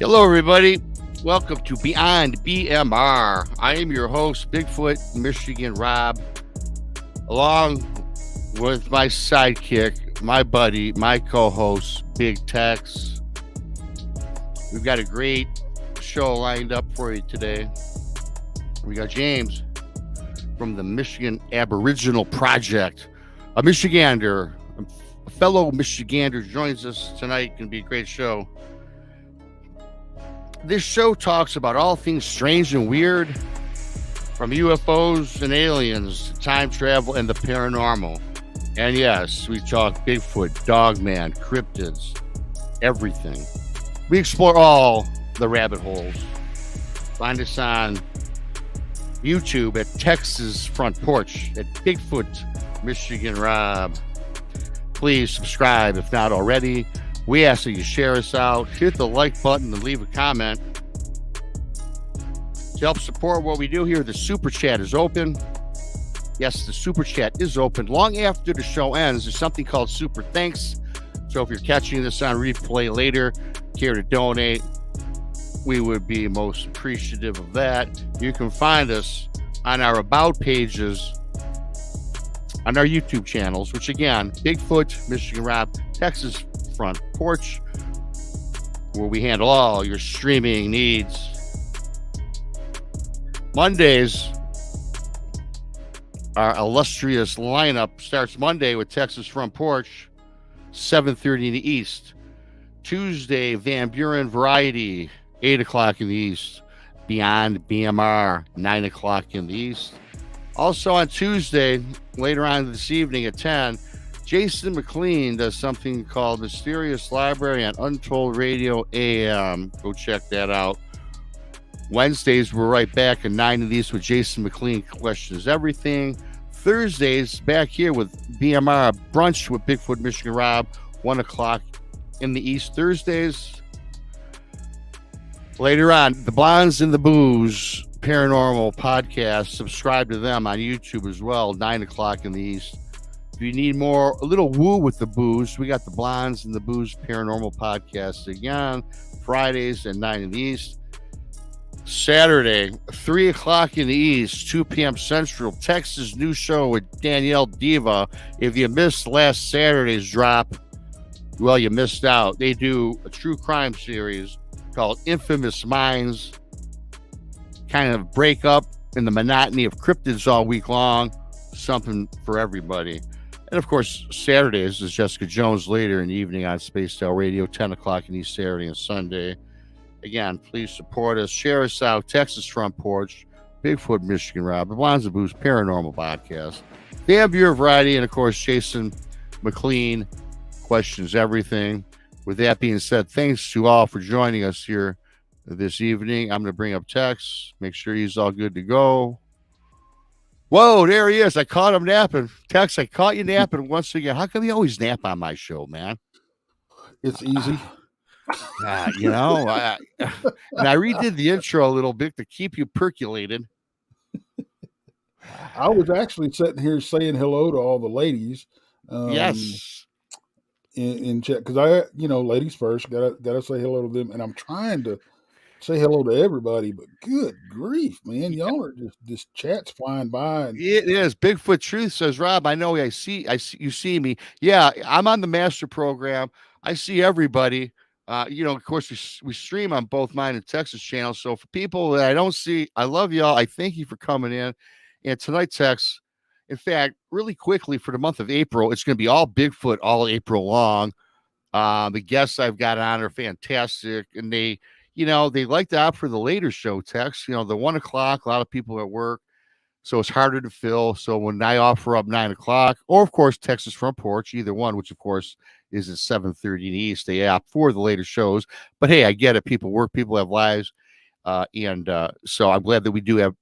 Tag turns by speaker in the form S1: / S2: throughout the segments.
S1: Hello, everybody. Welcome to Beyond BMR. I am your host, Bigfoot, Michigan Rob, along with my sidekick, my buddy, my co-host, Big TEX. We've got a great show lined up for you today. We got James from the Michigan Aboriginal Project, a Michigander, a fellow Michigander joins us tonight. Going to be a great show. This show talks about all things strange and weird, from UFOs and aliens, time travel, and the paranormal. And yes, we talk Bigfoot, Dogman, cryptids, everything. We explore all the rabbit holes. Find us on YouTube at Texas Front Porch, at Bigfoot, Michigan Rob. Please subscribe if not already. We ask that you share us out, hit the like button, and leave a comment. To help support what we do here, the Super Chat is open. Yes, the Super Chat is open. Long after the show ends, there's something called Super Thanks. So if you're catching this on replay later, care to donate, we would be most appreciative of that. You can find us on our About pages on our YouTube channels, which again, Bigfoot, Michigan Rob, Texas Front Porch, where we handle all your streaming needs. Mondays, our illustrious lineup starts Monday with Texas Front Porch, 7:30 in the East. Tuesday, Van Buren Variety, 8 o'clock in the East. Beyond BMR, 9 o'clock in the East. Also on Tuesday, later on this evening at 10, Jason McLean does something called Mysterious Library on Untold Radio AM. Go check that out. Wednesdays, we're right back at 9 in the East with Jason McLean Questions Everything. Thursdays, back here with BMR Brunch with Bigfoot, Michigan Rob, 1 o'clock in the East Thursdays. Later on, the Blondes and the Booze Paranormal Podcast. Subscribe to them on YouTube as well, 9 o'clock in the East. If you need more, a little woo with the booze, we got the Blondes and the Booze Paranormal Podcast again, Fridays at 9 in the East. Saturday, 3 o'clock in the East, 2 p.m. Central, Texas new show with Danielle Diva. If you missed last Saturday's drop, well, you missed out. They do a true crime series called Infamous Minds. Kind of break up in the monotony of cryptids all week long. Something for everybody. And of course, Saturdays is Jessica Jones later in the evening on Spacedale Radio, 10 o'clock in East Saturday and Sunday. Again, please support us. Share us out. Texas Front Porch, Bigfoot, Michigan Rob, the Blondes and Booze Paranormal Podcast, Van Buren Variety, and of course, Jason McLean Questions Everything. With that being said, thanks to all for joining us here this evening. I'm going to bring up Tex, make sure he's all good to go. Whoa, there he is. I caught him napping. Tex, I caught you napping once again. How come you always nap on my show, man?
S2: It's easy.
S1: And I redid the intro a little bit to keep you percolated.
S2: I was actually sitting here saying hello to all the ladies.
S1: Yes.
S2: In chat, because ladies first, gotta say hello to them, and I'm trying to say hello to everybody, but good grief, man, y'all are just chats flying by.
S1: It is. Bigfoot Truth says, Rob, I know I see you see me. Yeah, I'm on the master program. I see everybody. Of course, we stream on both mine and Texas channels. So for people that I don't see, I love y'all. I thank you for coming in. And tonight, Tex, in fact, really quickly for the month of April, it's going to be all Bigfoot all April long. The guests I've got on are fantastic. And they like to opt for the later show, Tex. The 1 o'clock, a lot of people at work. So it's harder to fill. So when I offer up 9 o'clock, or of course, Texas Front Porch, either one, which of course is at 7:30 in the East, they opt for the later shows. But hey, I get it. People work, people have lives. So I'm glad that we do have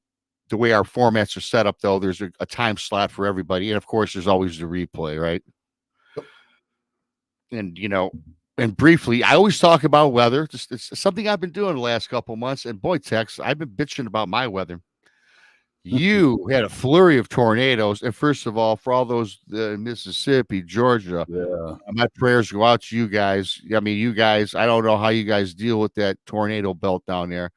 S1: the way our formats are set up, though. There's a time slot for everybody. And of course, there's always the replay, right? And, and briefly, I always talk about weather. It's something I've been doing the last couple of months. And boy, Tex, I've been bitching about my weather. You had a flurry of tornadoes. And first of all, for all those Mississippi, Georgia,
S2: Yeah.
S1: my prayers go out to you guys. I mean, you guys, I don't know how you guys deal with that tornado belt down there.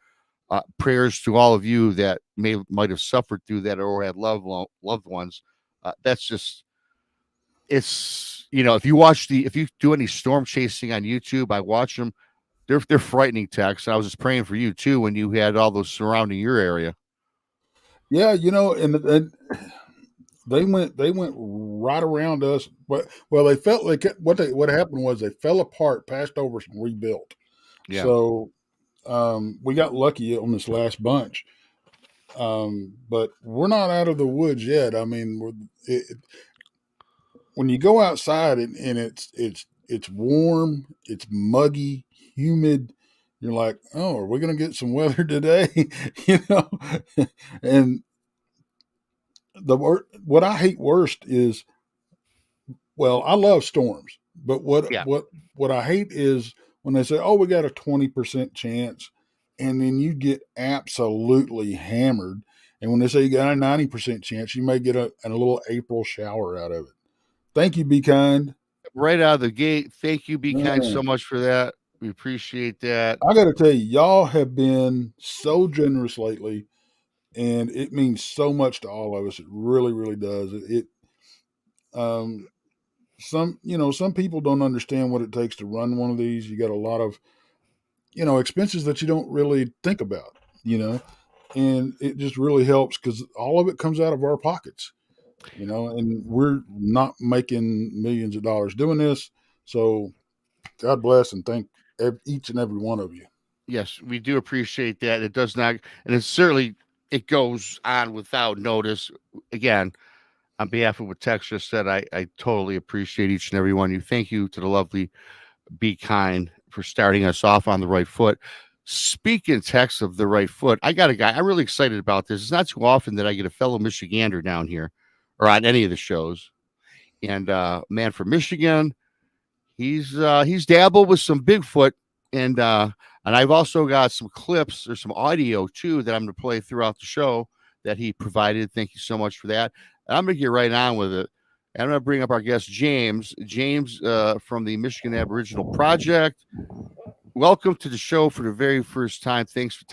S1: Prayers to all of you that might have suffered through that or had loved ones. That's just, it's, if you do any storm chasing on YouTube, I watch them. They're frightening, Tex. I was just praying for you too when you had all those surrounding your area.
S2: Yeah, and they went right around us. But well, they felt like what happened was they fell apart, passed over, and rebuilt.
S1: Yeah.
S2: So we got lucky on this last bunch. But we're not out of the woods yet. I mean, when you go outside and it's warm, it's muggy, humid, you're like, oh, are we going to get some weather today? And what I hate worst is, well, I love storms, but what I hate is when they say, oh, we got a 20% chance, and then you get absolutely hammered. And when they say you got a 90% chance, you may get a little April shower out of it. Thank you, Be Kind.
S1: Right out of the gate. Thank you, Be Kind, so much for that. We appreciate that.
S2: I got to tell you, y'all have been so generous lately, and it means so much to all of us. It really, really does. Some people don't understand what it takes to run one of these. You got a lot of, expenses that you don't really think about, and it just really helps because all of it comes out of our pockets, and we're not making millions of dollars doing this. So God bless and thank each and every one of you.
S1: Yes, we do appreciate that. It does not, and it goes on without notice. Again, on behalf of what Tex just said, I totally appreciate each and every one of you. Thank you to the lovely Be Kind for starting us off on the right foot. Speaking, Tex, of the right foot, I got a guy. I'm really excited about this. It's not too often that I get a fellow Michigander down here or on any of the shows. And man from Michigan, he's dabbled with some Bigfoot, and I've also got some clips or some audio too that I'm going to play throughout the show that he provided. Thank you so much for that. And I'm going to get right on with it. And I'm going to bring up our guest, James from the Michigan Aboriginal Project. Welcome to the show for the very first time. Thanks for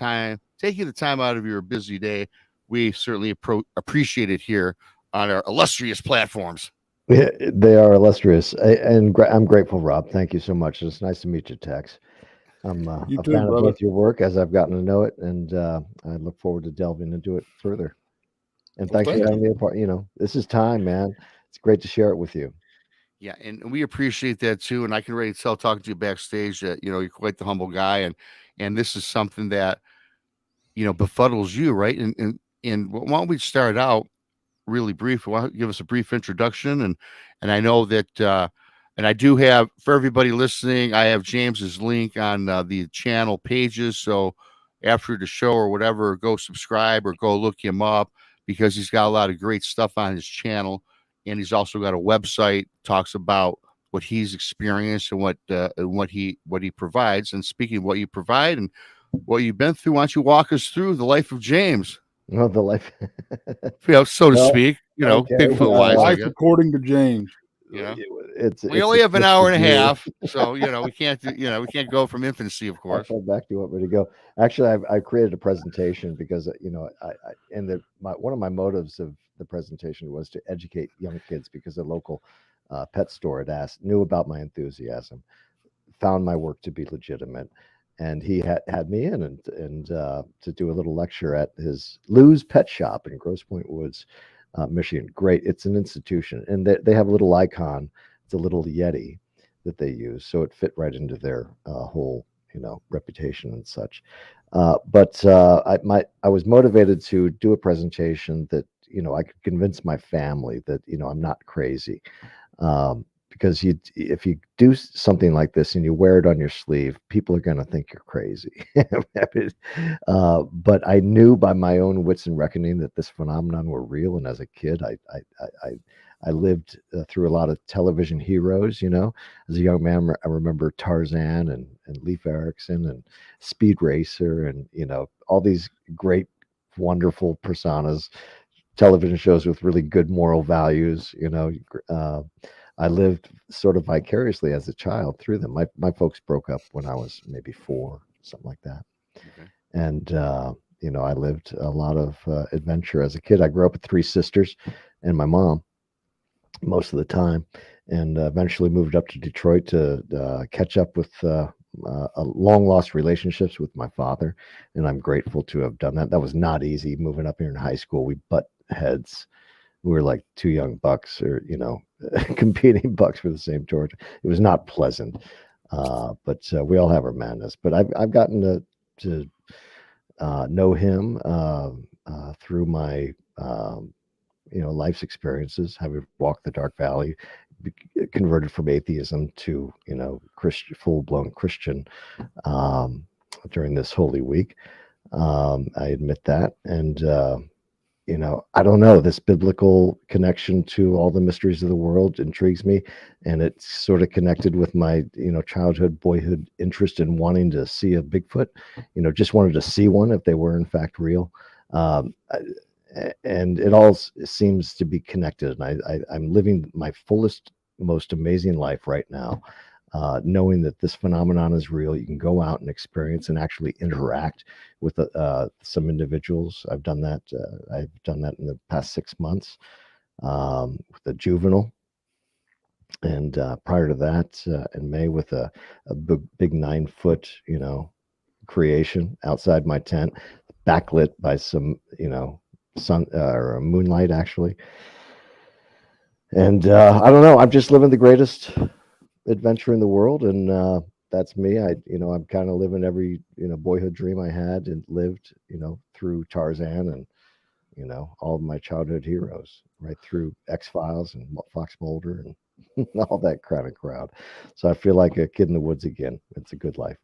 S1: taking the time out of your busy day. We certainly appreciate it here on our illustrious platforms.
S3: Yeah, they are illustrious, and I'm grateful, Rob. Thank you so much. It's nice to meet you, Tex. I'm a fan of both your work as I've gotten to know it, and I look forward to delving into it further. And thanks for having me a part. This is time, man. It's great to share it with you.
S1: Yeah, and we appreciate that too. And I can already tell talking to you backstage that you're quite the humble guy, and this is something that befuddles you, right? And why don't we start out really brief? Why don't you give us a brief introduction? And I know that, and I do have, for everybody listening, I have James's link on the channel pages. So after the show or whatever, go subscribe or go look him up because he's got a lot of great stuff on his channel. And he's also got a website talks about what he's experienced and what he provides. And speaking of what you provide and what you've been through, why don't you walk us through the life of James?
S3: Well, the life,
S1: so to speak, okay. Bigfoot wise,
S2: life according to James.
S1: We only have an hour and a half, so we can't go from infancy, of course.
S3: I'll back you up where to go. Actually, I created a presentation because one of my motives of the presentation was to educate young kids because a local pet store knew about my enthusiasm, found my work to be legitimate, and he had me in and to do a little lecture at his Lou's Pet Shop in Grosse Pointe Woods, Michigan. Great, it's an institution, and they have a little icon. It's a little Yeti that they use, so it fit right into their whole reputation and such. But I was motivated to do a presentation that I could convince my family that I'm not crazy, because if you do something like this and you wear it on your sleeve, people are going to think you're crazy. But I knew by my own wits and reckoning that this phenomenon were real, and as a kid, I lived through a lot of television heroes. As a young man, I remember Tarzan and Leif Erikson and Speed Racer and all these great wonderful personas, television shows with really good moral values. I lived sort of vicariously as a child through them. My folks broke up when I was maybe 4, something like that.
S1: Okay.
S3: And, I lived a lot of adventure as a kid. I grew up with 3 sisters and my mom most of the time, and eventually moved up to Detroit to catch up with long lost relationships with my father. And I'm grateful to have done that. That was not easy moving up here in high school. We butt heads. We were like 2 young bucks, or, competing bucks for the same torch. It was not pleasant, but we all have our madness. But I've gotten to know him through my life's experiences, having walked the dark valley, converted from atheism to full-blown Christian during this Holy Week. I admit that. And I don't know, this biblical connection to all the mysteries of the world intrigues me, and it's sort of connected with my childhood, boyhood interest in wanting to see a Bigfoot. Just wanted to see one if they were in fact real. And it all seems to be connected, and I'm living my fullest, most amazing life right now, knowing that this phenomenon is real. You can go out and experience and actually interact with some individuals. I've done that. I've done that in the past 6 months with a juvenile, and prior to that, in May, with a big 9-foot, creation outside my tent, backlit by some, sun or moonlight, actually. And I don't know, I'm just living the greatest adventure in the world, and that's me. I'm kind of living every boyhood dream I had and lived through Tarzan and all of my childhood heroes, right through X-Files and Fox Mulder and all that kind of crowd. So I feel like a kid in the woods again. It's a good life.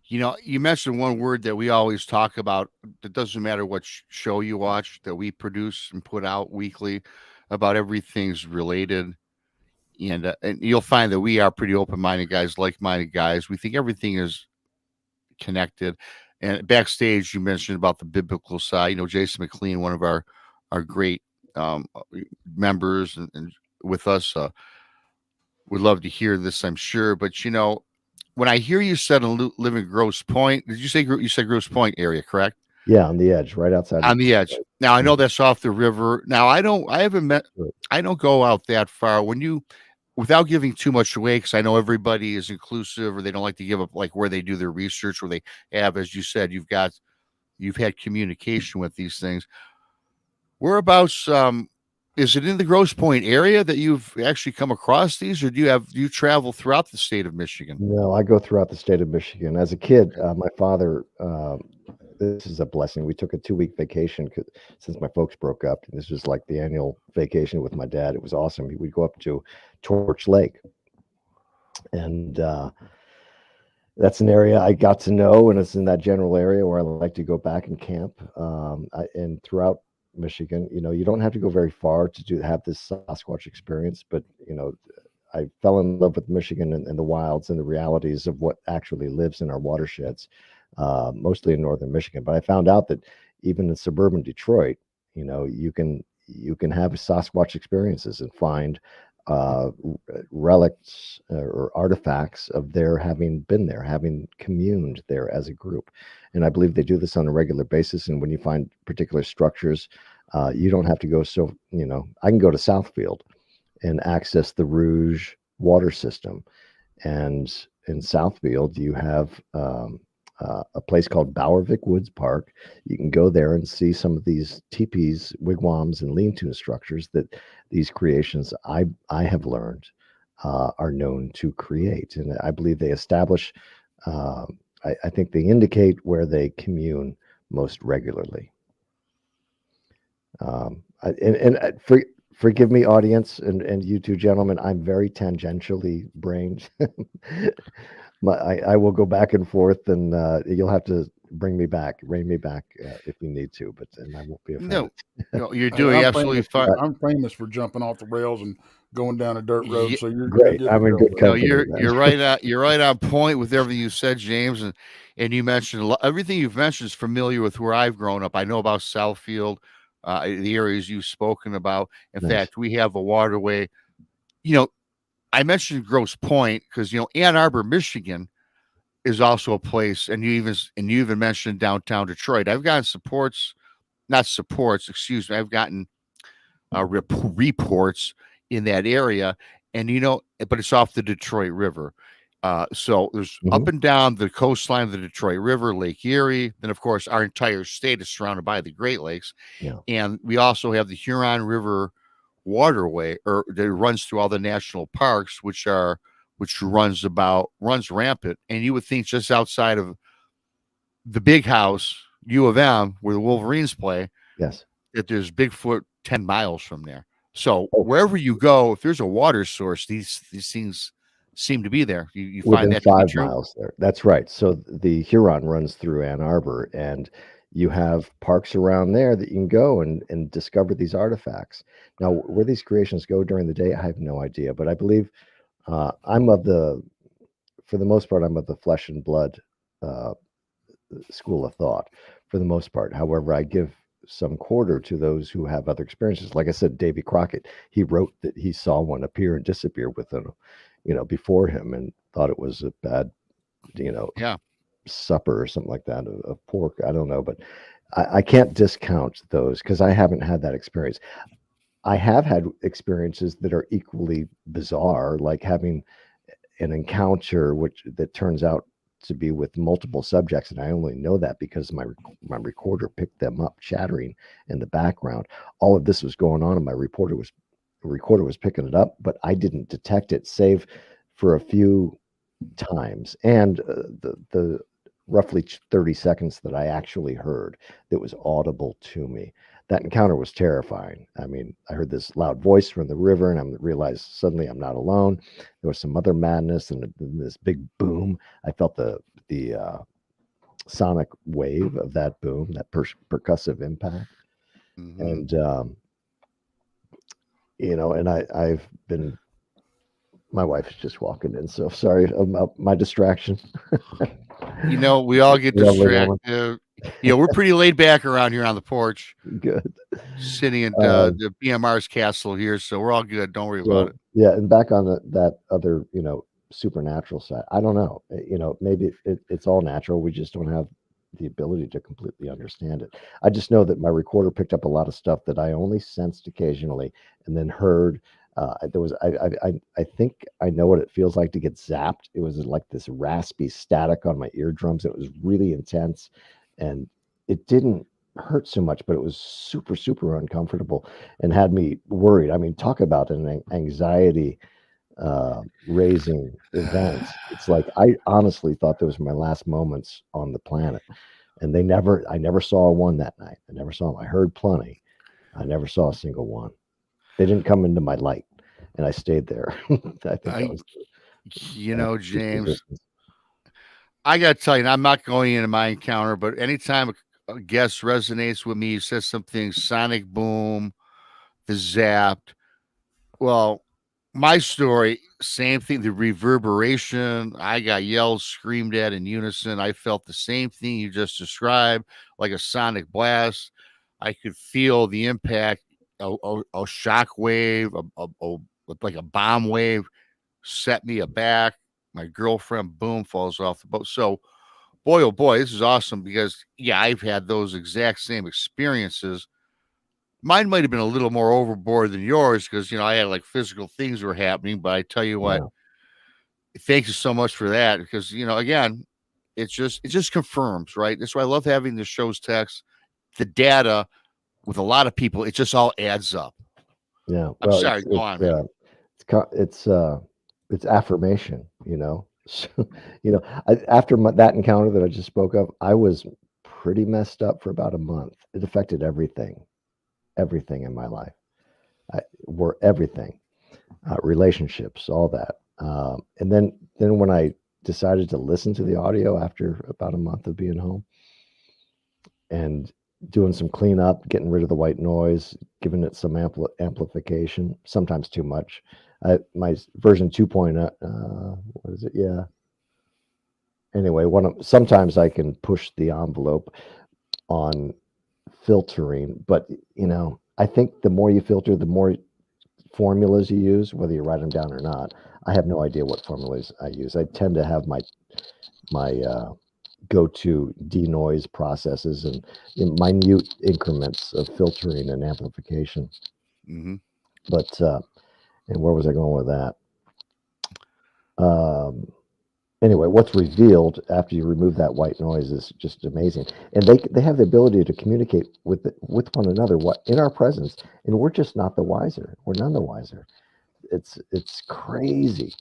S1: You mentioned one word that we always talk about. It doesn't matter what show you watch, that we produce and put out weekly, about everything's related. And you'll find that we are pretty open-minded guys, like-minded guys. We think everything is connected. And backstage, you mentioned about the biblical side. Jason McLean, one of our great members and with us, would love to hear this, I'm sure. But, when I hear you said live in Grosse Pointe, did you say you said Grosse Pointe area, correct?
S3: Yeah, on the edge, right outside.
S1: On the edge. Now, I know that's off the river. Now, I don't go out that far. Without giving too much away, because I know everybody is inclusive, or they don't like to give up like where they do their research, where they have, as you said, you've had communication with these things. Whereabouts, is it in the Grosse Pointe area that you've actually come across these, or do you travel throughout the state of Michigan?
S3: No, I go throughout the state of Michigan. As a kid, my father, this is a blessing. We took a 2-week vacation since my folks broke up. This was like the annual vacation with my dad. It was awesome. We'd go up to Torch Lake, and that's an area I got to know, and it's in that general area where I like to go back and camp. And throughout Michigan, you don't have to go very far to have this Sasquatch experience, but I fell in love with Michigan and the wilds and the realities of what actually lives in our watersheds, mostly in northern Michigan. But I found out that even in suburban Detroit, you can have Sasquatch experiences and find relics or artifacts of their having been there, having communed there as a group. And I believe they do this on a regular basis. And when you find particular structures, you don't have to go I can go to Southfield and access the Rouge water system. And in Southfield, you have a place called Bowervik Woods Park. You can go there and see some of these teepees, wigwams, and lean-to structures that these creations I have learned are known to create. And I believe they establish, I think they indicate where they commune most regularly. Forgive me, audience, and you two gentlemen, I'm very tangentially brained. I will go back and forth, and you'll have to rein me back if you need to, but I won't be offended.
S1: No, you're doing absolutely fine.
S2: I'm famous for jumping off the rails and going down a dirt road.
S1: Yeah,
S2: So you're
S3: great.
S2: good
S3: I'm
S2: to
S3: in
S2: go,
S3: good
S2: buddy.
S1: no,
S3: company.
S1: you're right on point with everything you said, James, and you mentioned everything you've mentioned is familiar with where I've grown up. I know about Southfield, the areas you've spoken about. In
S3: Nice.
S1: fact, we have a waterway. You know, I mentioned Grosse Pointe because Ann Arbor, Michigan, is also a place, and you even mentioned downtown Detroit. I've gotten excuse me. I've gotten reports in that area, and but it's off the Detroit River. So there's up and down the coastline of the Detroit River, Lake Erie. Then, of course, our entire state is surrounded by the Great Lakes, and we also have the Huron River waterway, or that runs through all the national parks, which runs rampant. And you would think just outside of the big house, U of M, where the Wolverines play,
S3: Yes,
S1: that there's Bigfoot 10 miles from there. So wherever you go, if there's a water source, these things seem to be there. You find
S3: within
S1: that to be
S3: 5
S1: true?
S3: miles there. That's right. So the Huron runs through Ann Arbor, and you have parks around there that you can go and discover these artifacts. Now, where these creations go during the day, I have no idea, but I believe for the most part, I'm of the flesh and blood school of thought, for the most part. However, I give some quarter to those who have other experiences. Like I said, Davy Crockett, he wrote that he saw one appear and disappear within, before him, and thought it was a bad, supper or something like that of pork. I don't know, but I can't discount those because I haven't had that experience. I have had experiences that are equally bizarre, like having an encounter that turns out to be with multiple subjects, and I only know that because my recorder picked them up chattering in the background. All of this was going on, and my recorder was picking it up, but I didn't detect it, save for a few times, and the roughly 30 seconds that I actually heard that was audible to me. That encounter was terrifying. I mean, I heard this loud voice from the river, and I realized suddenly I'm not alone. There was some other madness, and this big boom. I felt the sonic wave of that boom, that percussive impact. And and I've been. My wife is just walking in, so sorry about my distraction.
S1: We all get distracted. We're pretty laid back around here on the porch.
S3: Good.
S1: Sitting in the BMR's castle here, so we're all good. Don't worry about it.
S3: Yeah, and back on that other, supernatural side, I don't know. Maybe it's all natural. We just don't have the ability to completely understand it. I just know that my recorder picked up a lot of stuff that I only sensed occasionally, and then heard. I think I know what it feels like to get zapped. It was like this raspy static on my eardrums. It was really intense, and it didn't hurt so much, but it was super, super uncomfortable and had me worried. I mean, talk about an anxiety raising event. It's like I honestly thought those were my last moments on the planet, and I never saw one that night. I never saw them. I heard plenty. I never saw a single one. They didn't come into my light, and I stayed there. I think that was,
S1: James, I got to tell you, I'm not going into my encounter, but anytime a guest resonates with me, says something, sonic boom, the zapped. Well, my story, same thing, the reverberation. I got yelled, screamed at in unison. I felt the same thing you just described, like a sonic blast. I could feel the impact. A shock wave, like a bomb wave, set me aback. My girlfriend, boom, falls off the boat. So, boy, oh boy, this is awesome because, I've had those exact same experiences. Mine might have been a little more overboard than yours because, I had like physical things were happening. But I tell you what, thank you so much for that because, again, it just confirms, right? That's why I love having the show's text, the data. With a lot of people, it just all adds up.
S3: Yeah.
S1: I'm sorry. Go on, man.
S3: It's affirmation, So, after that encounter that I just spoke of, I was pretty messed up for about a month. It affected everything in my life. Everything, relationships, all that. And then when I decided to listen to the audio after about a month of being home and doing some cleanup, getting rid of the white noise, giving it some amplification, sometimes too much. My version 2.0, what is it? Yeah. Anyway, sometimes I can push the envelope on filtering, but I think the more you filter, the more formulas you use, whether you write them down or not. I have no idea what formulas I use. I tend to have my go-to denoise processes and minute increments of filtering and amplification.
S1: Mm-hmm.
S3: But and where was I going with that? Anyway, what's revealed after you remove that white noise is just amazing, and they have the ability to communicate with one another in our presence, and we're just not the wiser. We're none the wiser. It's crazy,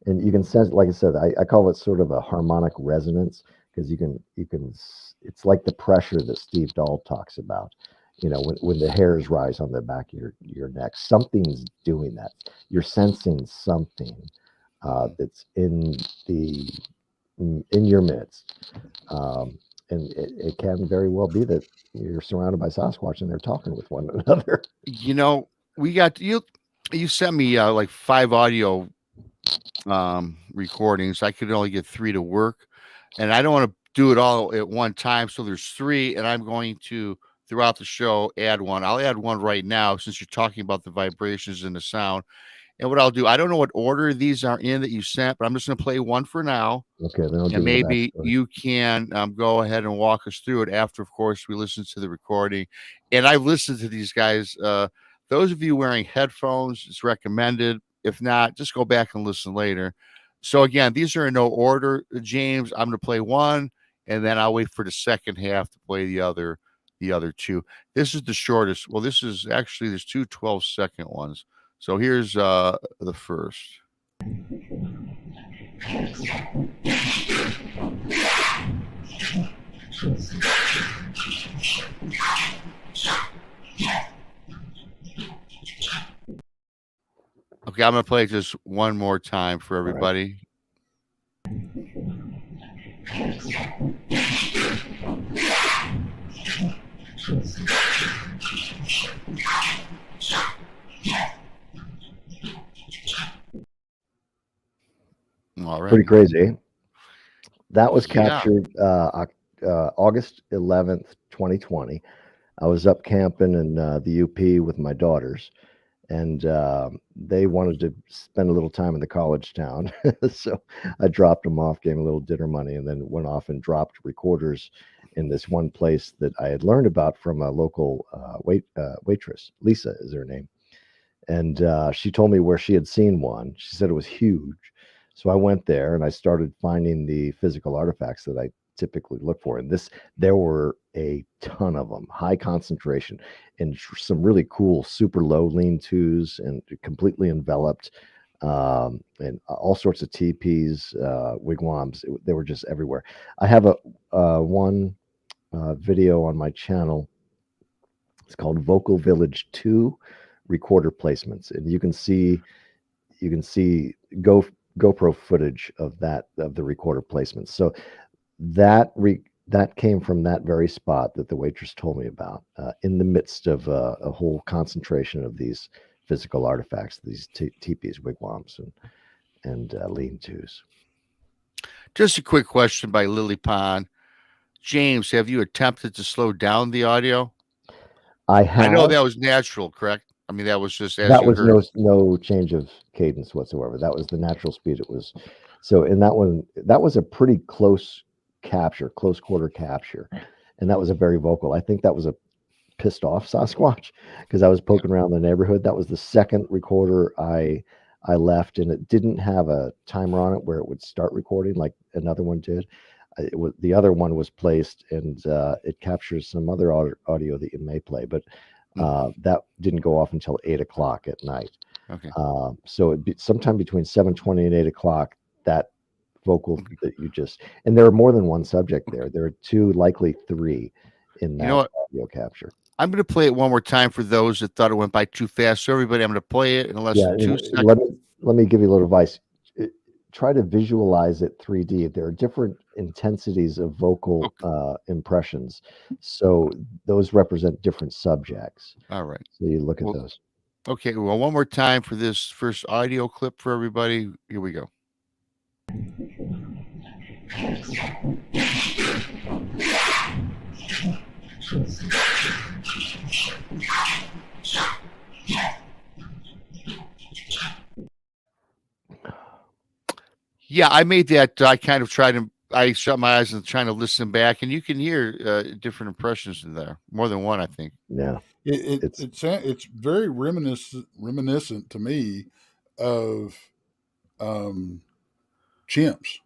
S3: and you can sense, like I said, I call it sort of a harmonic resonance, because you can it's like the pressure that Steve Dahl talks about. When the hairs rise on the back of your neck, something's doing that. You're sensing something that's in your midst, and it can very well be that you're surrounded by Sasquatch and they're talking with one another.
S1: We got you sent me like 5 audio recordings. I could only get 3 to work, and I don't want to do it all at one time, so there's 3, and I'm going to, throughout the show, add one. I'll add one right now, since you're talking about the vibrations and the sound. And what I'll do, I don't know what order these are in that you sent, but I'm just going to play one for now.
S3: Okay, then I'll
S1: and maybe you can go ahead and walk us through it after, of course, we listen to the recording. And I've listened to these guys. Those of you wearing headphones, it's recommended. If not, just go back and listen later. So again, these are in no order, James. I'm going to play one, and then I'll wait for the second half to play the other 2. This is the shortest. Well, this is actually, there's 2 12-second ones. So here's the first. Okay, I'm going to play it just one more time for everybody. All right.
S3: Pretty crazy. That was captured August 11th, 2020. I was up camping in the UP with my daughters, and they wanted to spend a little time in the college town. So I dropped them off, gave them a little dinner money, and then went off and dropped recorders in this one place that I had learned about from a local waitress. Lisa is her name. And she told me where she had seen one. She said it was huge. So I went there and I started finding the physical artifacts that I typically look for. And there were a ton of them, high concentration, and some really cool, super low lean-tos, and completely enveloped, and all sorts of teepees, wigwams. They were just everywhere. I have one video on my channel. It's called Vocal Village 2 Recorder Placements, and you can see GoPro footage of the recorder placements. So that came from that very spot that the waitress told me about, in the midst of a whole concentration of these physical artifacts, these teepees, wigwams, and lean-tos.
S1: Just a quick question by Lily Pond. James, have you attempted to slow down the audio?
S3: I have.
S1: I know that was natural, correct? I mean, that was just as
S3: that
S1: you
S3: was
S1: heard.
S3: no change of cadence whatsoever. That was the natural speed it was. So in that one, that was a pretty close quarter capture, and that was a very vocal. I think that was a pissed off Sasquatch, because I was poking around the neighborhood. That was the second recorder I left, and it didn't have a timer on it where it would start recording like another one did. The other one was placed, and it captures some other audio that you may play, but that didn't go off until 8 o'clock at night.
S1: Okay.
S3: So it'd be sometime between 7:20 and 8 o'clock, that vocal that you just, and there are more than one subject there. There are 2, likely 3 in that audio capture.
S1: I'm going to play it one more time for those that thought it went by too fast. So everybody, I'm going to play it in less than 2 seconds.
S3: Let me give you a little advice. Try to visualize it 3D. There are different intensities of vocal impressions, so those represent different subjects.
S1: All right.
S3: So you look at those.
S1: Okay, well, one more time for this first audio clip for everybody. Here we go. Yeah, I made that. I kind of tried to. I shut my eyes and trying to listen back, and you can hear different impressions in there. More than one, I think.
S3: Yeah.
S2: It's very reminiscent to me of chimps.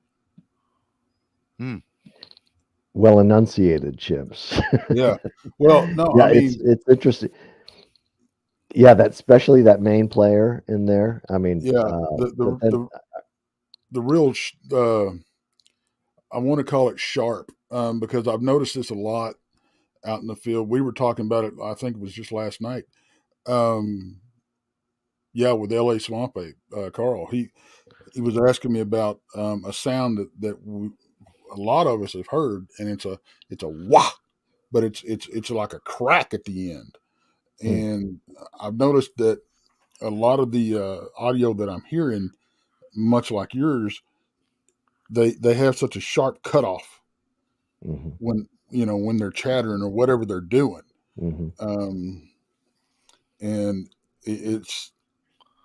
S3: Well enunciated chimps.
S2: Yeah. Well, no,
S3: yeah,
S2: I mean,
S3: it's interesting. Yeah, that especially that main player in there. I mean,
S2: yeah, the real I want to call it sharp because I've noticed this a lot out in the field. We were talking about it. I think it was just last night. Yeah, with L.A. Swamp Ape, Carl. He was asking me about a sound that a lot of us have heard, and it's a wah, but it's like a crack at the end. And I've noticed that a lot of the audio that I'm hearing, much like yours, they have such a sharp cutoff when they're chattering or whatever they're doing. And it's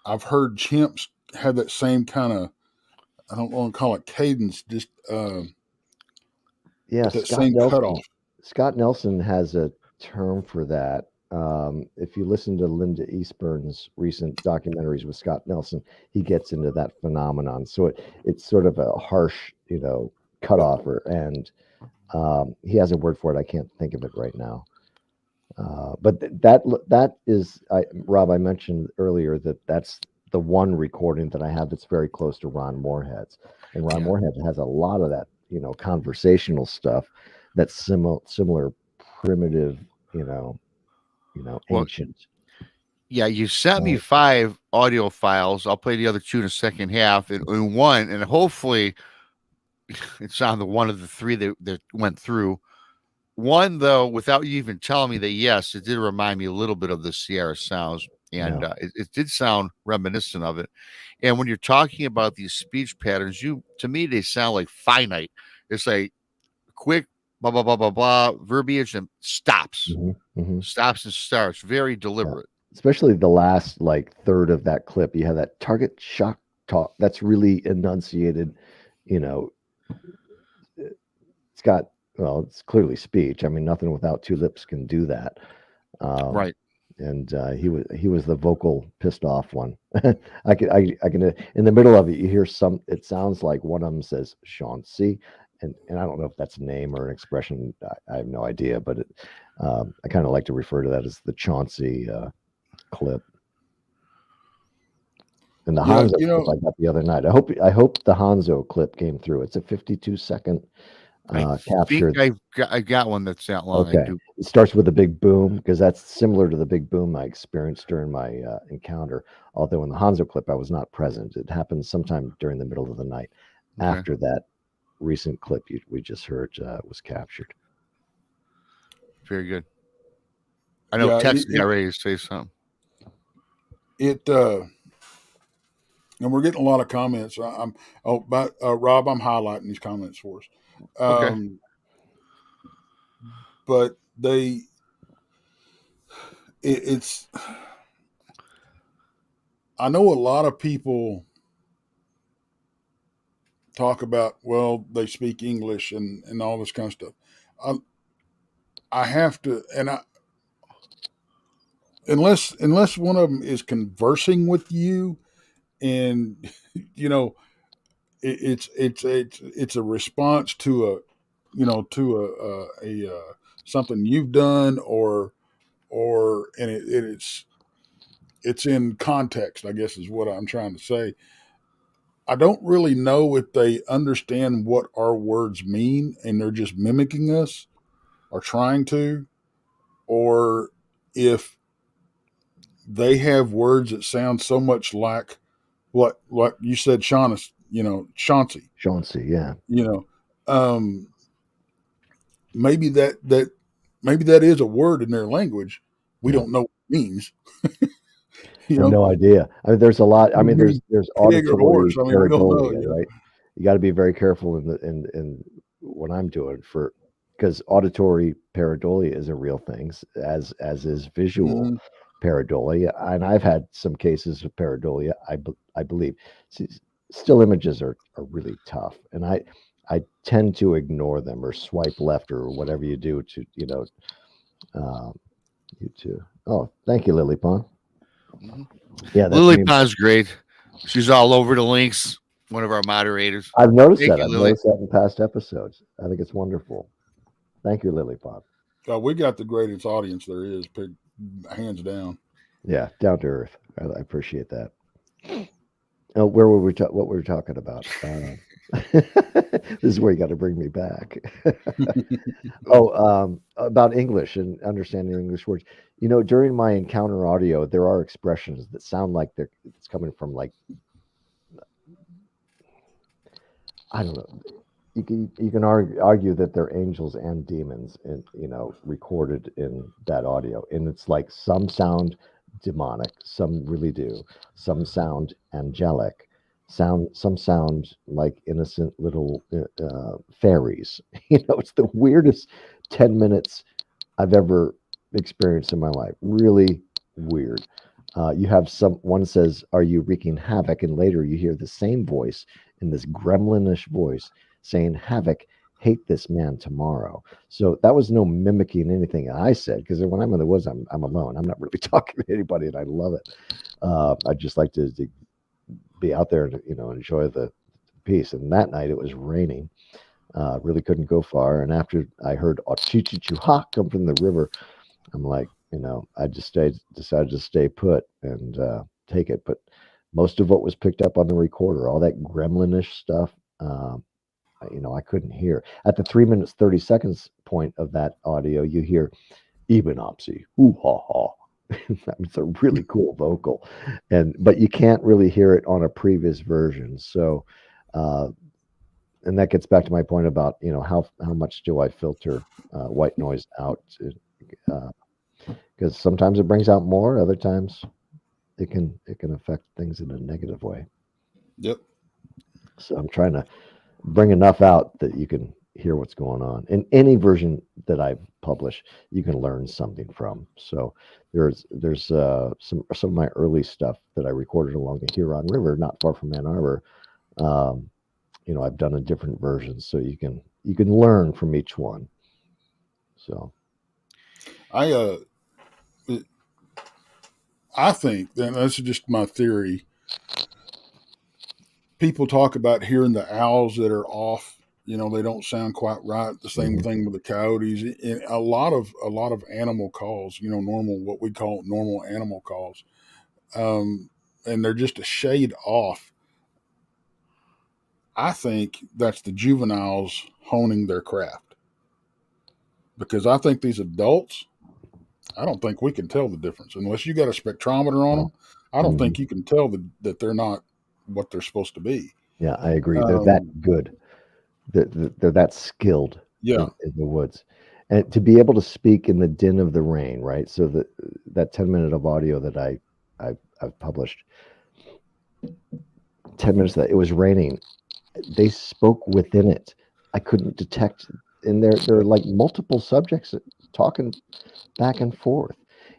S2: I've heard chimps have that same kind of, I don't want to call it cadence, just
S3: yeah,
S2: that same cutoff.
S3: Scott Nelson has a term for that. If you listen to Linda Eastburn's recent documentaries with Scott Nelson, he gets into that phenomenon. So it's sort of a harsh, cutoff, and he has a word for it. I can't think of it right now. But that is, Rob, I mentioned earlier that's the one recording that I have that's very close to Ron Moorhead's, and Ron Moorhead has a lot of that, conversational stuff that's similar, primitive, ancient.
S1: Yeah, you sent me 5 audio files. I'll play the other 2 in the second half, and one, and hopefully it's on the one of the 3 that went through. One, though, without you even telling me that, yes, it did remind me a little bit of the Sierra sounds, and it did sound reminiscent of it. And when you're talking about these speech patterns, to me, they sound like finite. It's like quick, blah, blah, blah, blah, blah, verbiage, and stops. Stops and starts. Very deliberate.
S3: Yeah. Especially the last, third of that clip. You have that target shock talk. That's really enunciated, It's got, well, it's clearly speech. I mean, nothing without 2 lips can do that.
S1: Right.
S3: And he was the vocal pissed off one. I can in the middle of it, you hear it sounds like one of them says Chauncey, and I don't know if that's a name or an expression. I have no idea, but I kind of like to refer to that as the Chauncey clip. And the Hanzo clip I got the other night. I hope the Hanzo clip came through. It's a 52-second capture.
S1: I got one that's that long.
S3: Okay. It starts with a big boom, because that's similar to the big boom I experienced during my encounter. Although in the Hanzo clip, I was not present. It happened sometime during the middle of the night after that recent clip we just heard was captured.
S1: Very good. I know Tex got ready to say something.
S2: And we're getting a lot of comments. Rob, I'm highlighting these comments for us.
S1: Okay.
S2: But I know a lot of people talk about, well, they speak English and all this kind of stuff. I have to, and unless one of them is conversing with you, and it's a response to a something you've done, or it's in context, I guess is what I'm trying to say. I don't really know if they understand what our words mean and they're just mimicking us or trying to, or if they have words that sound so much like what you said, Chauncey.
S3: Chauncey, yeah.
S2: Maybe that is a word in their language. We don't know what it means. You
S3: I have
S2: know,
S3: no idea. I mean, there's a lot. I mean, there's
S2: pig or
S3: auditory
S2: horse. I mean, we don't know.
S3: pareidolia, right? You got to be very careful in what I'm doing because auditory pareidolia is a real thing, as is visual
S2: Mhm.
S3: pareidolia, and I've had some cases of pareidolia. I believe. See, still images are really tough, and I tend to ignore them or swipe left or whatever you do to you too. Oh, thank you, Lily Pond.
S1: Mhm.
S3: Yeah, that's
S1: Lily
S3: me.
S1: Pond's great. She's all over the links. One of our moderators.
S3: I've noticed
S1: Thank
S3: that.
S1: you,
S3: I've
S1: Lily.
S3: noticed that in past episodes. I think it's wonderful. Thank you, Lily Pond.
S2: We got the greatest audience there is, pig, hands down.
S3: Yeah, down to earth. I appreciate that. Oh, where were we? What were we talking about? This is where you got to bring me back. About English and understanding English words. You know, during my encounter audio, there are expressions that sound like it's coming from like, I don't know. You can argue that they're angels and demons, and recorded in that audio, and it's like some sound demonic, some really do, some sound angelic, some sound like innocent little fairies. It's the weirdest 10 minutes I've ever experienced in my life. Really weird. You have one says, "Are you wreaking havoc?" And later you hear the same voice in this gremlinish voice saying, "Havoc, hate this man tomorrow." So that was no mimicking anything I said, because when I'm in the woods, I'm alone. I'm not really talking to anybody, and I love it. I just like to be out there and enjoy the peace. And that night it was raining. Really couldn't go far. And after I heard "Achichichuha" come from the river, I'm like, I just decided to stay put and take it. But most of what was picked up on the recorder, all that gremlinish stuff, I couldn't hear. At the 3 minutes 30 seconds point of that audio, you hear "Ebenopsy, ooh ha ha." It's a really cool vocal, but you can't really hear it on a previous version. So, and that gets back to my point about how much do I filter white noise out? Because sometimes it brings out more, other times it can affect things in a negative way.
S2: Yep.
S3: So I'm trying to bring enough out that you can hear what's going on. In any version that I publish, you can learn something from. So there's some of my early stuff that I recorded along the Huron River, not far from Ann Arbor. I've done a different version, so you can learn from each one. So
S2: I think, and that's just my theory, people talk about hearing the owls that are off. They don't sound quite right. The same thing with the coyotes. And a lot of animal calls, normal, what we call normal animal calls, and they're just a shade off. I think that's the juveniles honing their craft, because I think these adults, I don't think we can tell the difference unless you got a spectrometer on them. I don't think you can tell that they're not what they're supposed to be.
S3: Yeah, I agree. They're that good. They're that skilled
S2: Yeah.
S3: in the woods. And to be able to speak in the din of the rain, right? So that 10-minute of audio that I've published, 10 minutes that it was raining, they spoke within it. I couldn't detect, and there are like multiple subjects talking back and forth.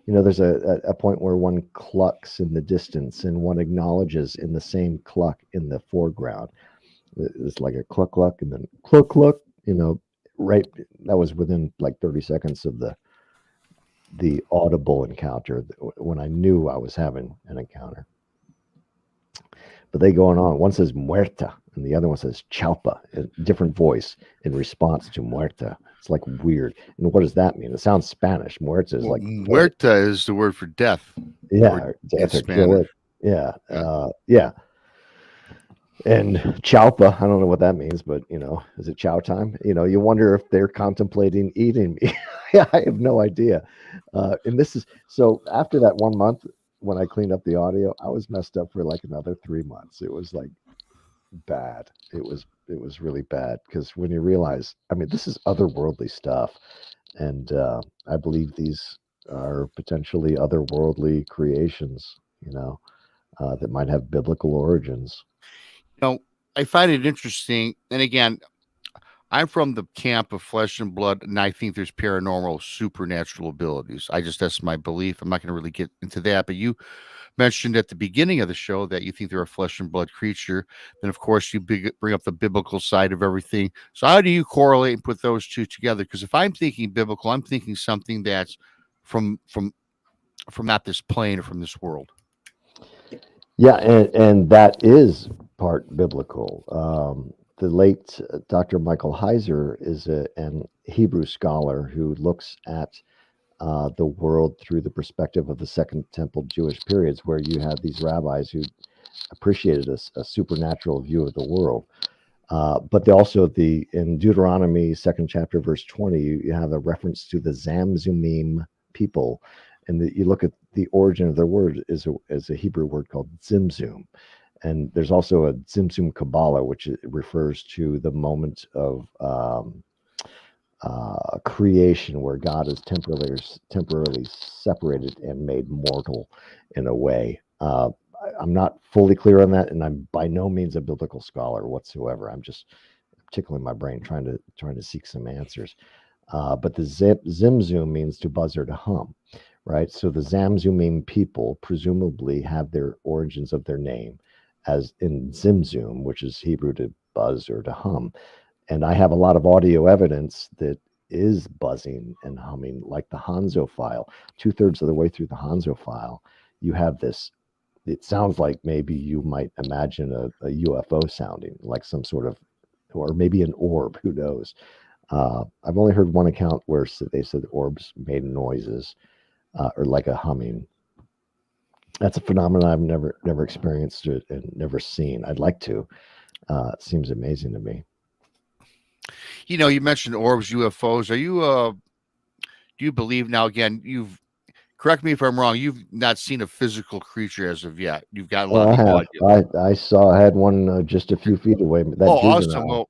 S3: There's a point where one clucks in the distance and one acknowledges in the same cluck in the foreground. It's like a cluck cluck and then cluck cluck, right. That was within like 30 seconds of the audible encounter, when I knew I was having an encounter. But they going on. One says "muerta" and the other one says "chaupa," a different voice in response to "muerta." It's like weird. And what does that mean? It sounds Spanish. Muerta is like
S1: muerta is the word for death.
S3: Yeah, death or kill it. Yeah, yeah. And "chaupa," I don't know what that means, but is it chow time? You wonder if they're contemplating eating me. I have no idea. And this is so after that 1 month, when I cleaned up the audio, I was messed up for like another 3 months. It was like bad. It was really bad, because when you realize, I mean, this is otherworldly stuff, and I believe these are potentially otherworldly creations that might have biblical origins.
S1: I find it interesting. And again, I'm from the camp of flesh and blood, and I think there's paranormal, supernatural abilities. That's my belief. I'm not going to really get into that, but you mentioned at the beginning of the show that you think they're a flesh and blood creature. Then, of course, you bring up the biblical side of everything. So how do you correlate and put those two together? Because if I'm thinking biblical, I'm thinking something that's from not this plane or from this world.
S3: Yeah, and that is part biblical. The late Dr. Michael Heiser is an Hebrew scholar who looks at the world through the perspective of the Second Temple Jewish periods, where you had these rabbis who appreciated a supernatural view of the world. But they also, in Deuteronomy 2nd chapter, verse 20, you have a reference to the Zamzumim people. And you look at the origin of their word is a Hebrew word called Zimzum. And there's also a Zimzum Kabbalah, which refers to the moment of creation, where God is temporarily separated and made mortal in a way. I'm not fully clear on that, and I'm by no means a biblical scholar whatsoever. I'm just tickling my brain trying to seek some answers. But the Zimzum means to buzz or to hum, right? So the Zamzumim people presumably have their origins of their name as in Zimzum, which is Hebrew to buzz or to hum. And I have a lot of audio evidence that is buzzing and humming, like the Hanzo file. 2/3 of the way through the Hanzo file, you have this. It sounds like maybe you might imagine a UFO sounding, like some sort of, or maybe an orb, who knows. I've only heard one account where they said orbs made noises or like a humming. That's a phenomenon I've never experienced and never seen. I'd like to. It seems amazing to me.
S1: You mentioned orbs, UFOs. Are you? Do you believe now? Again, correct me if I'm wrong. You've not seen a physical creature as of yet. You've got a lot of audio.
S3: I had one just a few feet away.
S1: Awesome! Well,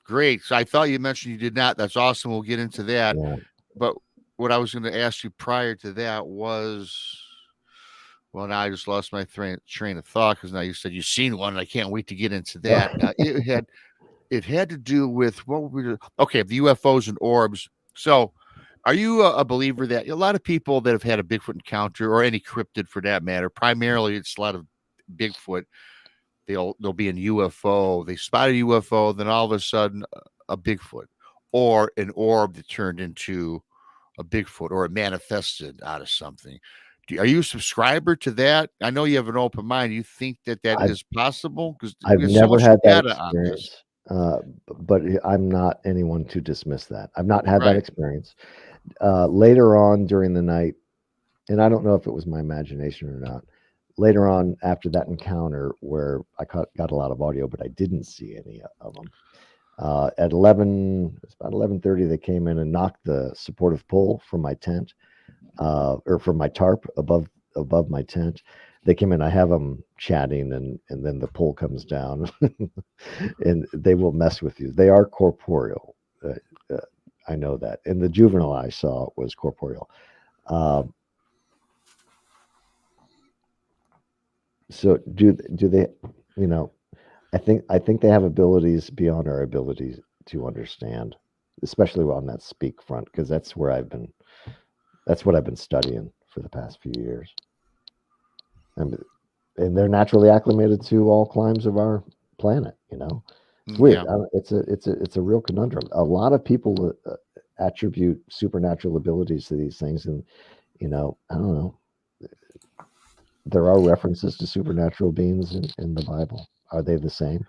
S1: great. So I thought you mentioned you did not. That's awesome. We'll get into that.
S3: Yeah.
S1: But what I was going to ask you prior to that was, well, now I just lost my train of thought, because now you said you've seen one, and I can't wait to get into that. It had to do with what were we doing? Okay, the UFOs and orbs. So, are you a believer that a lot of people that have had a Bigfoot encounter, or any cryptid for that matter, primarily it's a lot of Bigfoot, they'll be in UFO, they spot a UFO, then all of a sudden a Bigfoot, or an orb that turned into a Bigfoot, or it manifested out of something. Are you a subscriber to that? I know you have an open mind. You think that is possible? Because
S3: I've never had that experience. But I'm not anyone to dismiss that. I've not had that experience. Later on during the night, and I don't know if it was my imagination or not, later on after that encounter where I got a lot of audio, but I didn't see any of them, at 11, it's about 11:30, they came in and knocked the supportive pole from my tent, or from my tarp above my tent. They came in, I have them chatting, and then the pole comes down and they will mess with you. They are corporeal. I know that. And the juvenile I saw was corporeal. So do they, I think they have abilities beyond our abilities to understand, especially on that speak front, because that's what I've been studying for the past few years. And they're naturally acclimated to all climes of our planet. It's weird. Yeah. It's a real conundrum. A lot of people attribute supernatural abilities to these things, and I don't know. There are references to supernatural beings in the Bible. Are they the same?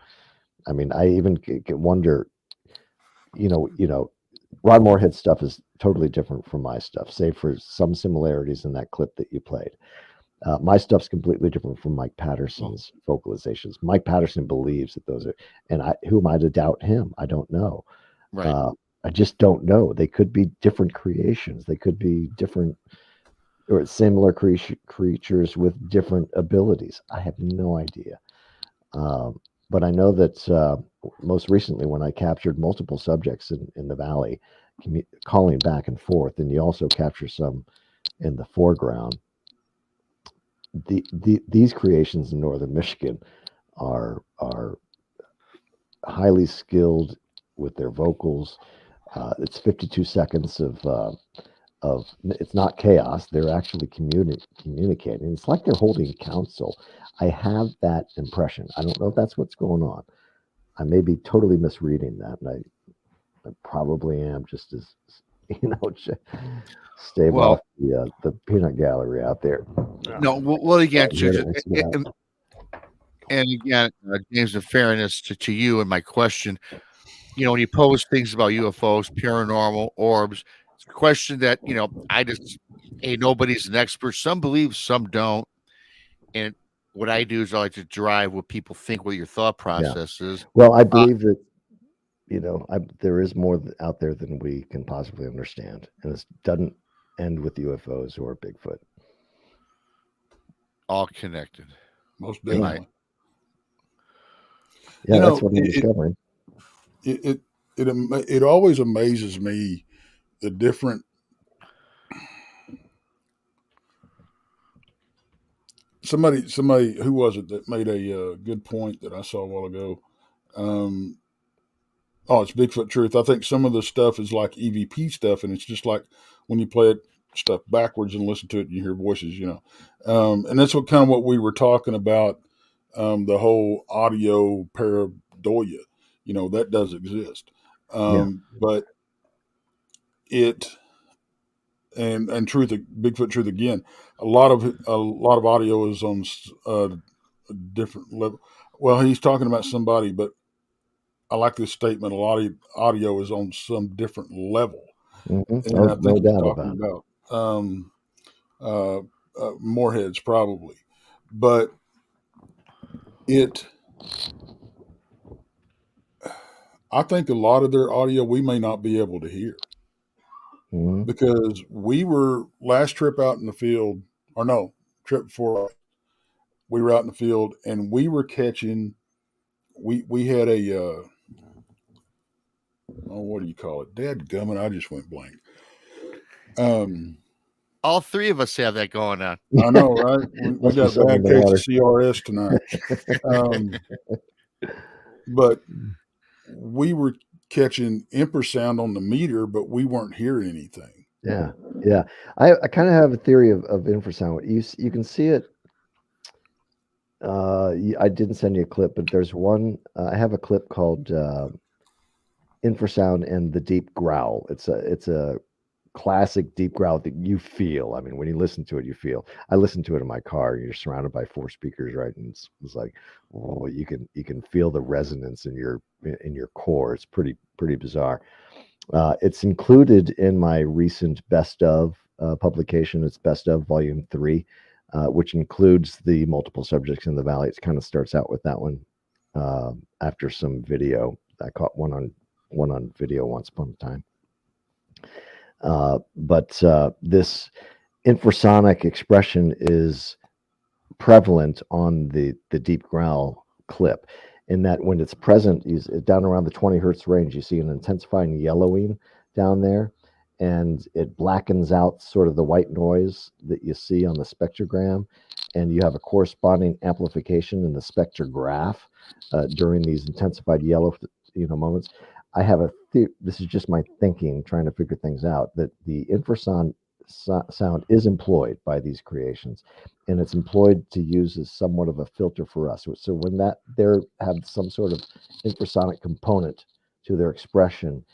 S3: I mean, I even wonder. Rod Moorhead's stuff is totally different from my stuff, save for some similarities in that clip that you played. My stuff's completely different from Mike Patterson's vocalizations. Mike Patterson believes that those are, and who am I to doubt him? I don't know.
S1: Right.
S3: I just don't know. They could be different creations. They could be different or similar creatures with different abilities. I have no idea. But I know that most recently, when I captured multiple subjects in the valley, calling back and forth, and you also capture some in the foreground, these creations in northern Michigan are highly skilled with their vocals. It's 52 seconds of it's not chaos. They're actually communicating. It's like they're holding council. I have that impression. I don't know if that's what's going on. I may be totally misreading that, and I probably am, just as stave off the peanut gallery out there.
S1: No, well again, and again, James, in fairness to you and my question, when you pose things about UFOs, paranormal, orbs, it's a question that, nobody's an expert. Some believe, some don't. And what I do is I like to drive what people think, what your thought process is.
S3: Well, I believe that, there is more out there than we can possibly understand. And it doesn't end with UFOs or Bigfoot.
S1: All connected.
S2: Most definitely.
S3: Yeah, that's what I'm discovering.
S2: It always amazes me the different somebody who was it that made a good point that I saw a while ago. It's Bigfoot Truth. I think some of the stuff is like EVP stuff, and it's just like when you play it stuff backwards and listen to it, you hear voices, and that's what we were talking about. The whole audio pareidolia, that does exist. But it and truth, Bigfoot Truth again. A lot of audio is on a different level. Well, he's talking about somebody, but I like this statement. A lot of audio is on some different level.
S3: Mm-hmm.
S2: And I think
S3: no doubt
S2: about Moorheads probably, but I think a lot of their audio we may not be able to hear. Mm-hmm. Because we were last trip out in the field, trip before we were out in the field, and we were catching. We had a what do you call it? Dadgummit, I just went blank.
S1: All three of us have that going on.
S2: I know, right? We got a bad case of CRS tonight. But we were catching infrasound on the meter, but we weren't hearing anything.
S3: Yeah. I kind of have a theory of infrasound. You can see it. I didn't send you a clip, but there's one. I have a clip called infrasound and the deep growl. It's a classic deep growl that you feel. I mean, when you listen to it, you feel. I listen to it in my car. You're surrounded by 4 speakers, right? And it's like, you can feel the resonance in your core. It's pretty bizarre. It's included in my recent best of publication. It's Best of Volume 3, which includes the multiple subjects in the valley. It kind of starts out with that one after some video. I caught one on video once upon a time. But this infrasonic expression is prevalent on the deep growl clip, in that when it's present, down around the 20 hertz range, you see an intensifying yellowing down there, and it blackens out sort of the white noise that you see on the spectrogram, and you have a corresponding amplification in the spectrograph during these intensified yellow moments. I have this is just my thinking, trying to figure things out, that the infrasound sound is employed by these creations, and it's employed to use as somewhat of a filter for us. So when they have some sort of infrasonic component to their expression,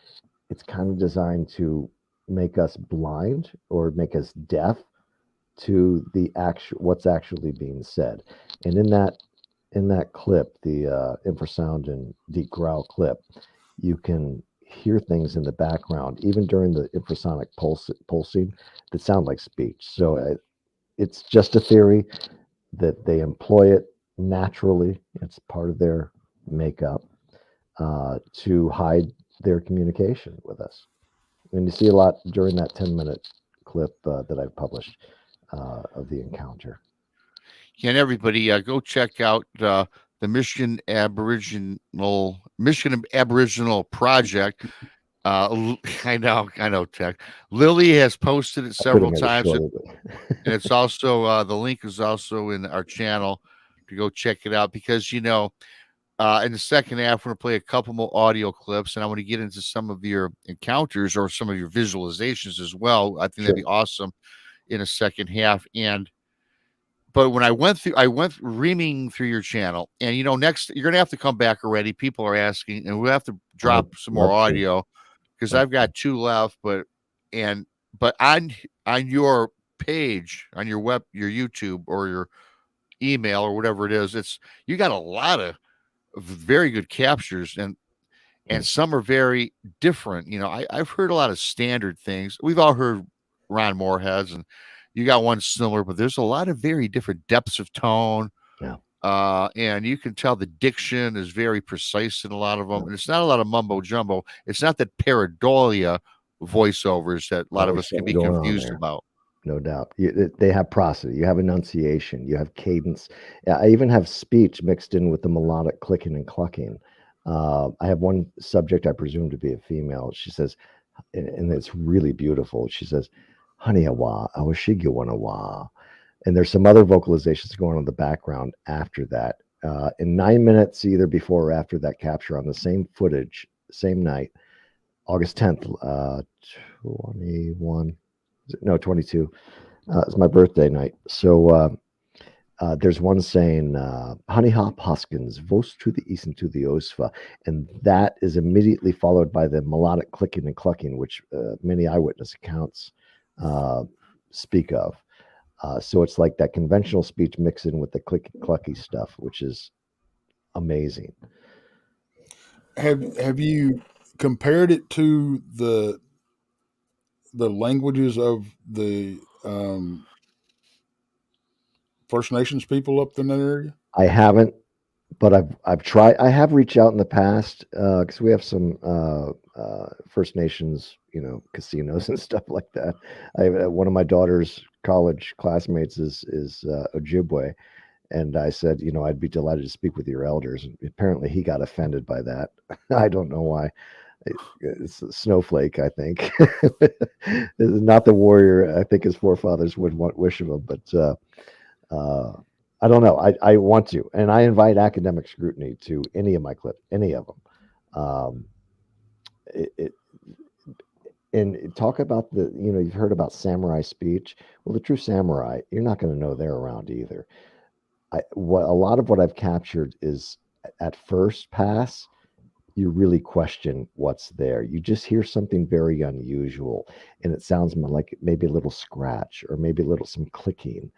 S3: it's kind of designed to make us blind or make us deaf to what's actually being said. And in that clip, the infrasound and deep growl clip, you can hear things in the background, even during the infrasonic pulsing, that sound like speech. So it's just a theory that they employ it naturally. It's part of their makeup to hide their communication with us. And you see a lot during that 10-minute clip that I've published of the encounter.
S1: Yeah, and everybody go check out the Michigan Aboriginal Project. I know, Tech. Lily has posted it several times. And it's also the link is also in our channel to go check it out because in the second half we're going to play a couple more audio clips, and I want to get into some of your encounters or some of your visualizations as well. I think that'd be awesome in a second half. But when I went reaming through your channel, and next you're gonna have to come back already. People are asking, and we'll have to drop some more audio because I've got 2 left. But on your page, on your YouTube or your email or whatever it is, you got a lot of very good captures, and some are very different. I've heard a lot of standard things. We've all heard Ron Moorhead's, and you got one similar, but there's a lot of very different depths of tone.
S3: Yeah.
S1: And you can tell the diction is very precise in a lot of them. And it's not a lot of mumbo jumbo. It's not that pareidolia voiceovers that a lot of us can be confused about.
S3: No doubt. They have prosody. You have enunciation. You have cadence. I even have speech mixed in with the melodic clicking and clucking. I have one subject I presume to be a female. She says, and it's really beautiful. She says, honey awa, awashigiwanawa. And there's some other vocalizations going on in the background after that. In 9 minutes, either before or after that capture on the same footage, same night, August 10th, 22. It's my birthday night. So there's one saying, honey hop Hoskins, vos to the east and to the osva. And that is immediately followed by the melodic clicking and clucking, which many eyewitness accounts speak of. So it's like that conventional speech mixed in with the clicky clucky stuff, which is amazing.
S2: Have you compared it to the languages of the First Nations people up in that area?
S3: I haven't, but I've tried. I have reached out in the past because we have some First Nations, casinos and stuff like that. One of my daughter's college classmates is Ojibwe, and I said, I'd be delighted to speak with your elders. And apparently, he got offended by that. I don't know why. It's a snowflake, I think. Not the warrior I think his forefathers would wish of him, but I don't know. I want to, and I invite academic scrutiny to any of my clips, any of them. And talk about you've heard about samurai speech. Well, the true samurai, you're not going to know they're around either. A lot of what I've captured is at first pass, you really question what's there. You just hear something very unusual, and it sounds like maybe a little scratch or maybe some clicking,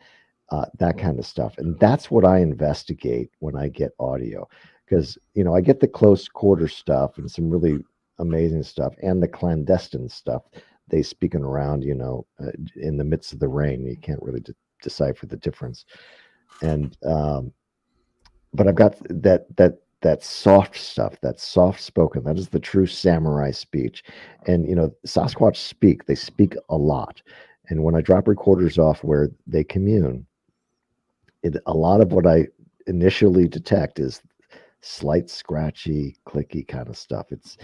S3: that kind of stuff. And that's what I investigate when I get audio, because I get the close quarter stuff and some really amazing stuff, and the clandestine stuff. They speaking around, in the midst of the rain. You can't really decipher the difference. And but I've got that soft stuff, that soft spoken. That is the true samurai speech. And Sasquatch they speak a lot. And when I drop recorders off where they commune, a lot of what I initially detect is slight scratchy, clicky kind of stuff. It's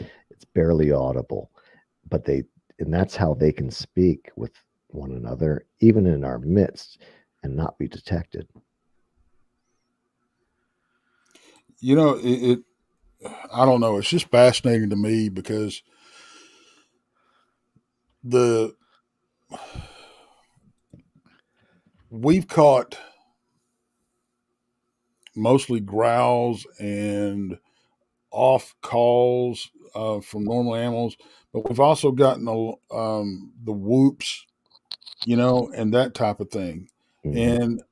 S3: barely audible, and that's how they can speak with one another, even in our midst, and not be detected.
S2: I don't know. It's just fascinating to me because we've caught mostly growls and off calls from normal animals, but we've also gotten the whoops, and that type of thing. Mm-hmm. And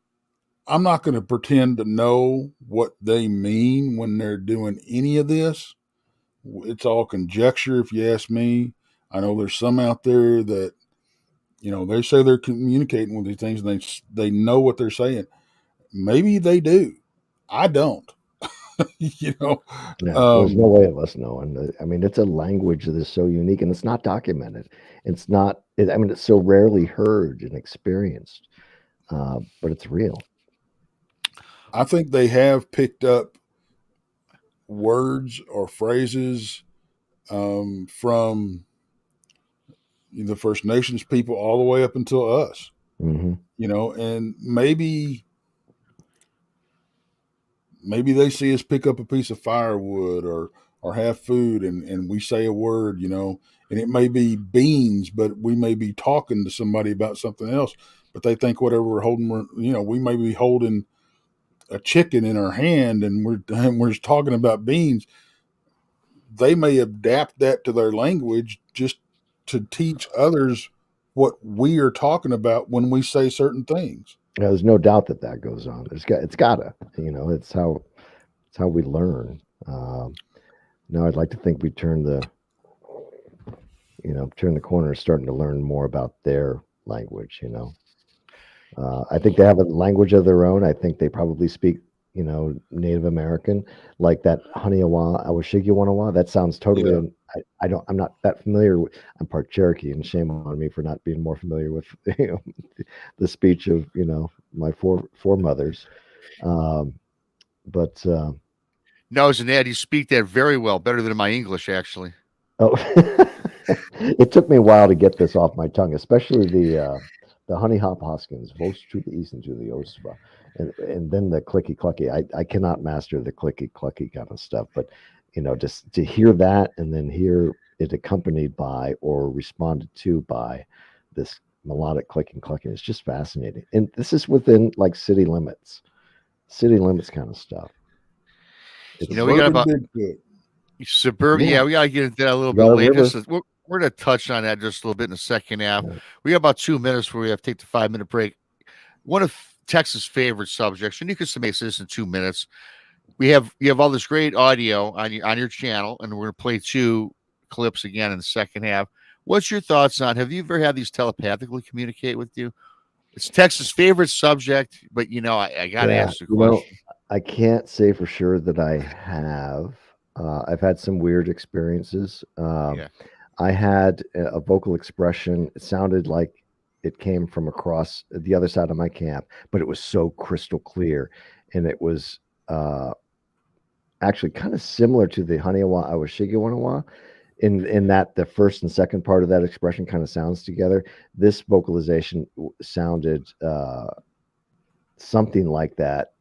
S2: I'm not going to pretend to know what they mean when they're doing any of this. It's all conjecture, if you ask me. I know there's some out there that, they say they're communicating with these things and they know what they're saying. Maybe they do. I don't.
S3: There's no way of us knowing. I mean, it's a language that is so unique, and it's not documented. It's so rarely heard and experienced, but it's real.
S2: I think they have picked up words or phrases from the First Nations people all the way up until us.
S3: Mm-hmm.
S2: And maybe they see us pick up a piece of firewood or have food, and we say a word, and it may be beans, but we may be talking to somebody about something else, but they think whatever we're holding, we may be holding a chicken in our hand, and we're just talking about beans. They may adapt that to their language just to teach others what we are talking about when we say certain things.
S3: There's no doubt that goes on. It's gotta, it's how we learn. Now I'd like to think we turn the corner, starting to learn more about their language. I think they have a language of their own. I think they probably speak, Native American, like that Haniawa, Awashigewanawa. That sounds totally. Yeah. I'm not that familiar with. I'm part Cherokee, and shame on me for not being more familiar with the speech of my foremothers. But
S1: no, as an ad, you speak that very well, better than my English, actually.
S3: Oh, it took me a while to get this off my tongue, especially the honey hop hoskins, votes to the east and to the osva, and then the clicky clucky. I cannot master the clicky clucky kind of stuff, but just to hear that and then hear it accompanied by or responded to by this melodic clicking clucking is just fascinating. And this is within like city limits kind of stuff.
S1: We got about suburban. Yeah, we got to get into that a little bit later. We're going to touch on that just a little bit in the second half. Yeah. We got about 2 minutes where we have to take the 5-minute break. One of Tex's favorite subjects, and you can summate this in 2 minutes. You have all this great audio on your channel, and we're going to play 2 clips again in the second half. What's your thoughts on? Have you ever had these telepathically communicate with you? It's Tex's favorite subject, but I got to ask the question.
S3: I can't say for sure that I have. I've had some weird experiences. I had a vocal expression. It sounded like it came from across the other side of my camp, but it was so crystal clear. And it was actually kind of similar to the Haniawa Awashigewanawa in that the first and second part of that expression kind of sounds together. This vocalization sounded something like that.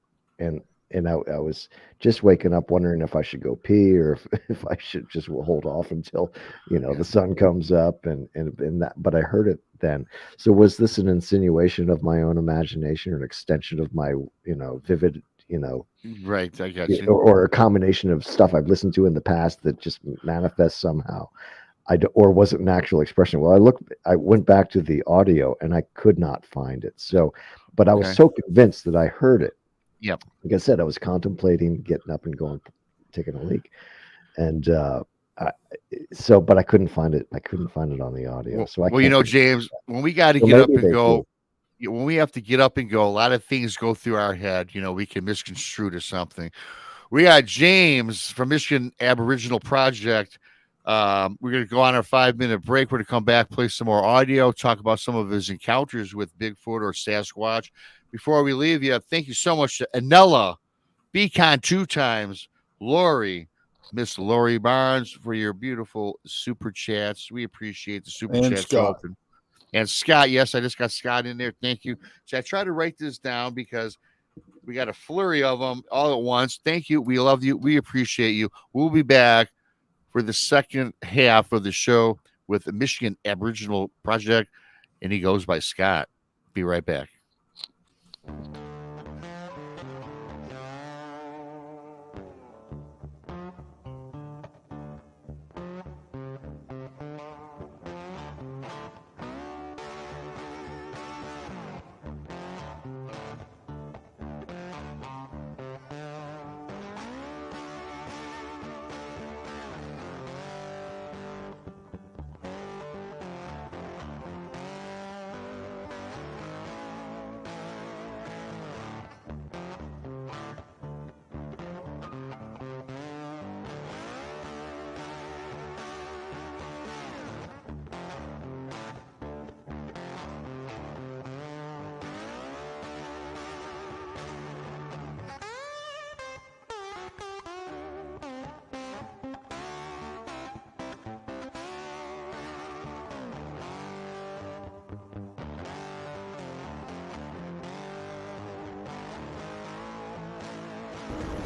S3: And I was just waking up wondering if I should go pee or if I should just hold off until, the sun comes up and that, but I heard it then. So was this an insinuation of my own imagination or an extension of my, vivid,
S1: right. I got you.
S3: Or a combination of stuff I've listened to in the past that just manifests somehow. Or was it an actual expression? Well, I went back to the audio and I could not find it. So, but I was so convinced that I heard it.
S1: Yep.
S3: Like I said, I was contemplating getting up and going, taking a leak, and but I couldn't find it. I couldn't find it on the audio.
S1: James, when we got to get up and go, when we have to get up and go, a lot of things go through our head. We can misconstrue to something. We got James from Michigan Aboriginal Project. We're going to go on our 5-minute break. We're going to come back, play some more audio, talk about some of his encounters with Bigfoot or Sasquatch. Before we leave you, thank you so much to Anella, Beacon 2 times, Lori, Miss Lori Barnes for your beautiful super chats. We appreciate the super chats. And Scott, yes, I just got Scott in there. Thank you. So I try to write this down because we got a flurry of them all at once. Thank you. We love you. We appreciate you. We'll be back for the second half of the show with the Michigan Aboriginal Project, and he goes by Scott. Be right back.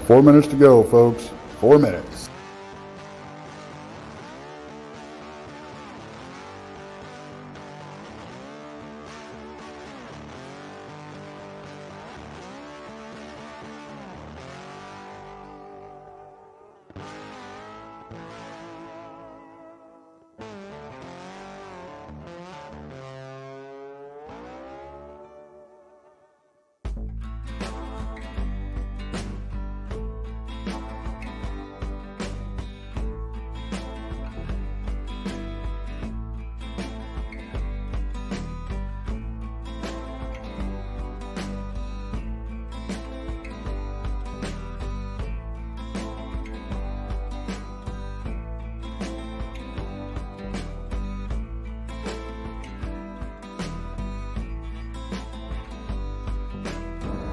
S2: 4 minutes to go, folks. 4 minutes.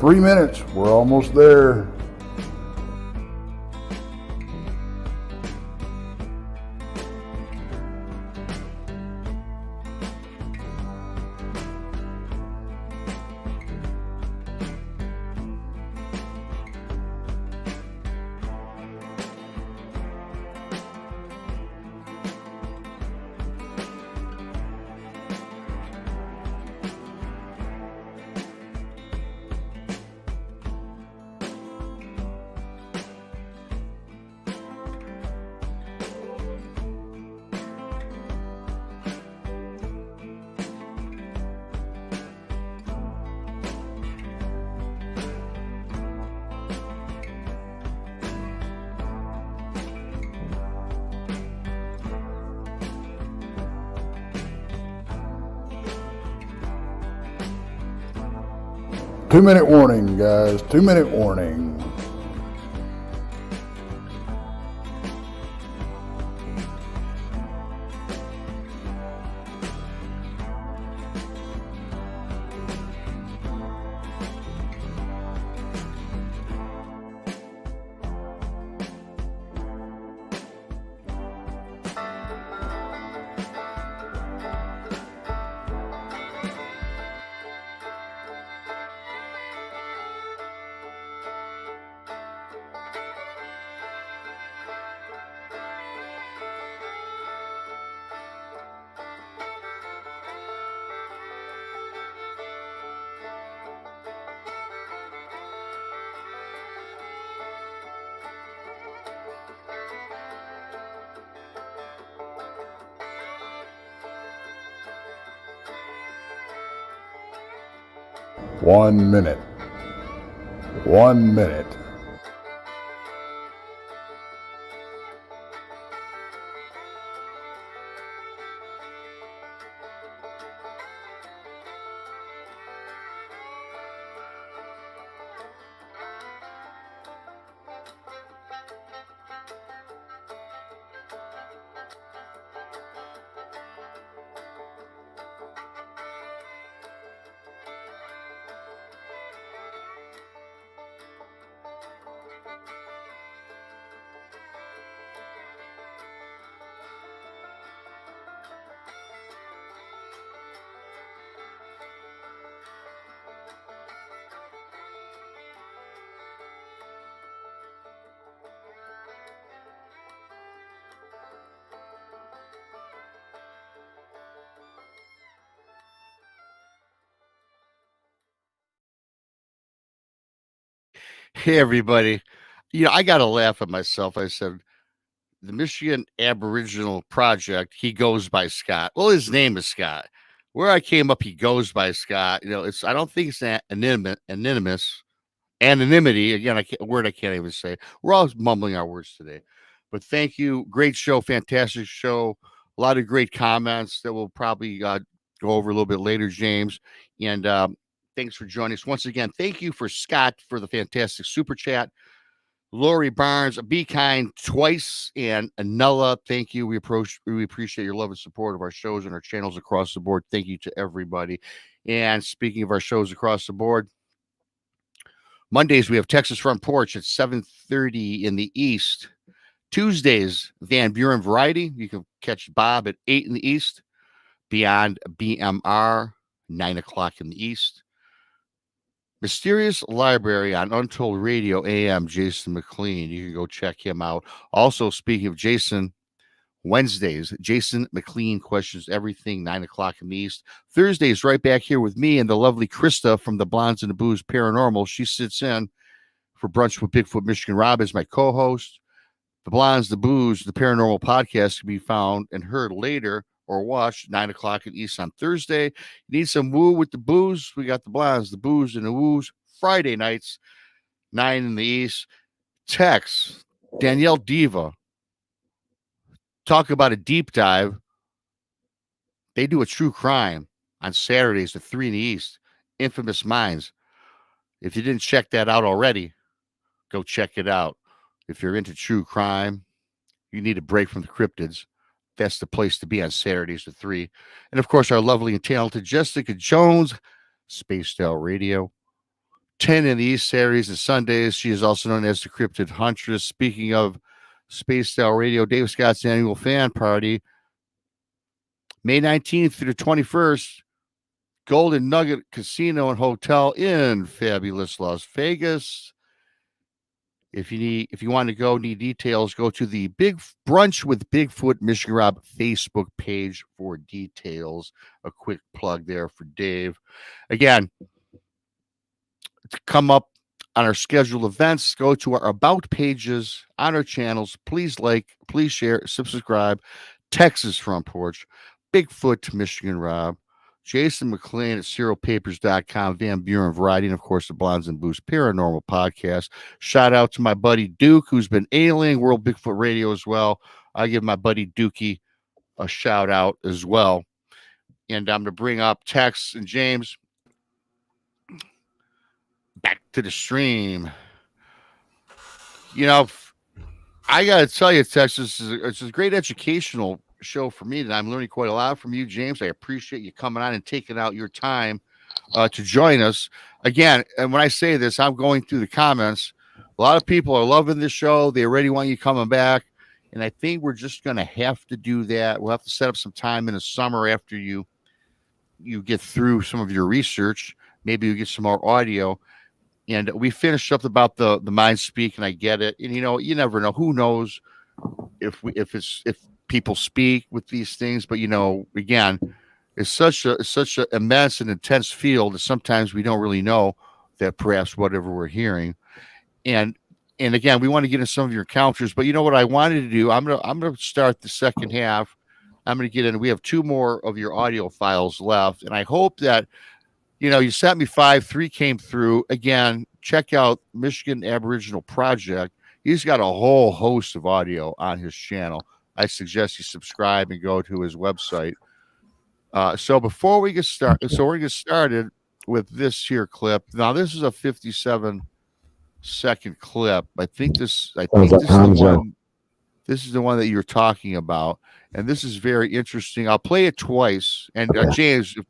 S2: Three minutes. We're almost there. Two-minute warning, guys. 2-minute warning. One minute. 1 minute.
S1: Hey, everybody. I got to laugh at myself. I said, the Michigan Aboriginal Project, he goes by Scott. Well, his name is Scott. Where I came up, he goes by Scott. I don't think it's anonymity. Again, a word I can't even say. We're all mumbling our words today. But thank you. Great show. Fantastic show. A lot of great comments that we'll probably go over a little bit later, James. And thanks for joining us once again. Thank you for Scott for the fantastic super chat. Lori Barnes, Be Kind twice, and Anella, thank you. We appreciate your love and support of our shows and our channels across the board. Thank you to everybody. And speaking of our shows across the board, Mondays we have Texas Front Porch at 7:30 in the East. Tuesdays, Van Buren Variety. You can catch Bob at 8 in the East. Beyond BMR, 9 o'clock in the East. Mysterious Library on Untold Radio AM, Jason McLean. You can go check him out. Also, speaking of Jason, Wednesdays, Jason McLean questions everything, 9 o'clock in the East. Thursdays, right back here with me and the lovely Krista from the Blondes and the Booze Paranormal. She sits in for Brunch with Bigfoot. Michigan Rob is my co-host. The Blondes, the Booze, the Paranormal podcast can be found and heard later or watched 9 o'clock in East on Thursday. You need some woo with the booze? We got the Blondes, the Booze, and the Woos Friday nights, 9 in the East. TEX, Danielle Diva. Talk about a deep dive. They do a true crime on Saturdays at 3 in the East. Infamous Minds. If you didn't check that out already, go check it out. If you're into true crime, you need a break from the cryptids. That's the place to be on Saturdays at 3. And of course, our lovely and talented Jessica Jones, Spaced Out Radio. 10 in the East, Saturdays and Sundays. She is also known as the Cryptid Huntress. Speaking of Spaced Out Radio, Dave Scott's annual fan party, May 19th through the 21st, Golden Nugget Casino and Hotel in fabulous Las Vegas. If you want to go, need details, go to the Big Brunch with Bigfoot Michigan Rob Facebook page for details. A quick plug there for Dave. Again, to come up on our scheduled events, go to our about pages on our channels. Please like, please share, subscribe. Texas Front Porch, Bigfoot Michigan Rob, Jason McLean at CerealPapers.com, Van Buren Variety, and of course the Blondes and Booze Paranormal Podcast. Shout out to my buddy Duke, who's been ailing World Bigfoot Radio as well. I give my buddy Dookie a shout out as well. And I'm going to bring up Tex and James back to the stream. You know, I got to tell you, Texas, it's a great educational show for me that I'm learning quite a lot from you, James. I appreciate you coming on and taking out your time to join us. Again, and when I say this, I'm going through the comments. A lot of people are loving this show. They already want you coming back. And I think we're just going to have to do that. We'll have to set up some time in the summer after you get through some of your research. Maybe you get some more audio. And we finished up about the mind speak, and I get it. And, you never know. Who knows if people speak with these things, but again, it's such a immense and intense field that sometimes we don't really know that perhaps whatever we're hearing. And again, we want to get into some of your encounters, but you know what I wanted to do? I'm gonna start the second half. I'm gonna get in. We have 2 more of your audio files left, and I hope that you sent me 5, 3 came through. Again, check out Michigan Aboriginal Project. He's got a whole host of audio on his channel. I suggest you subscribe and go to his website. So before we get started, we're going to get started with this here clip. Now, this is a 57-second clip. I think this is the one that you're talking about, and this is very interesting. I'll play it twice. And James, if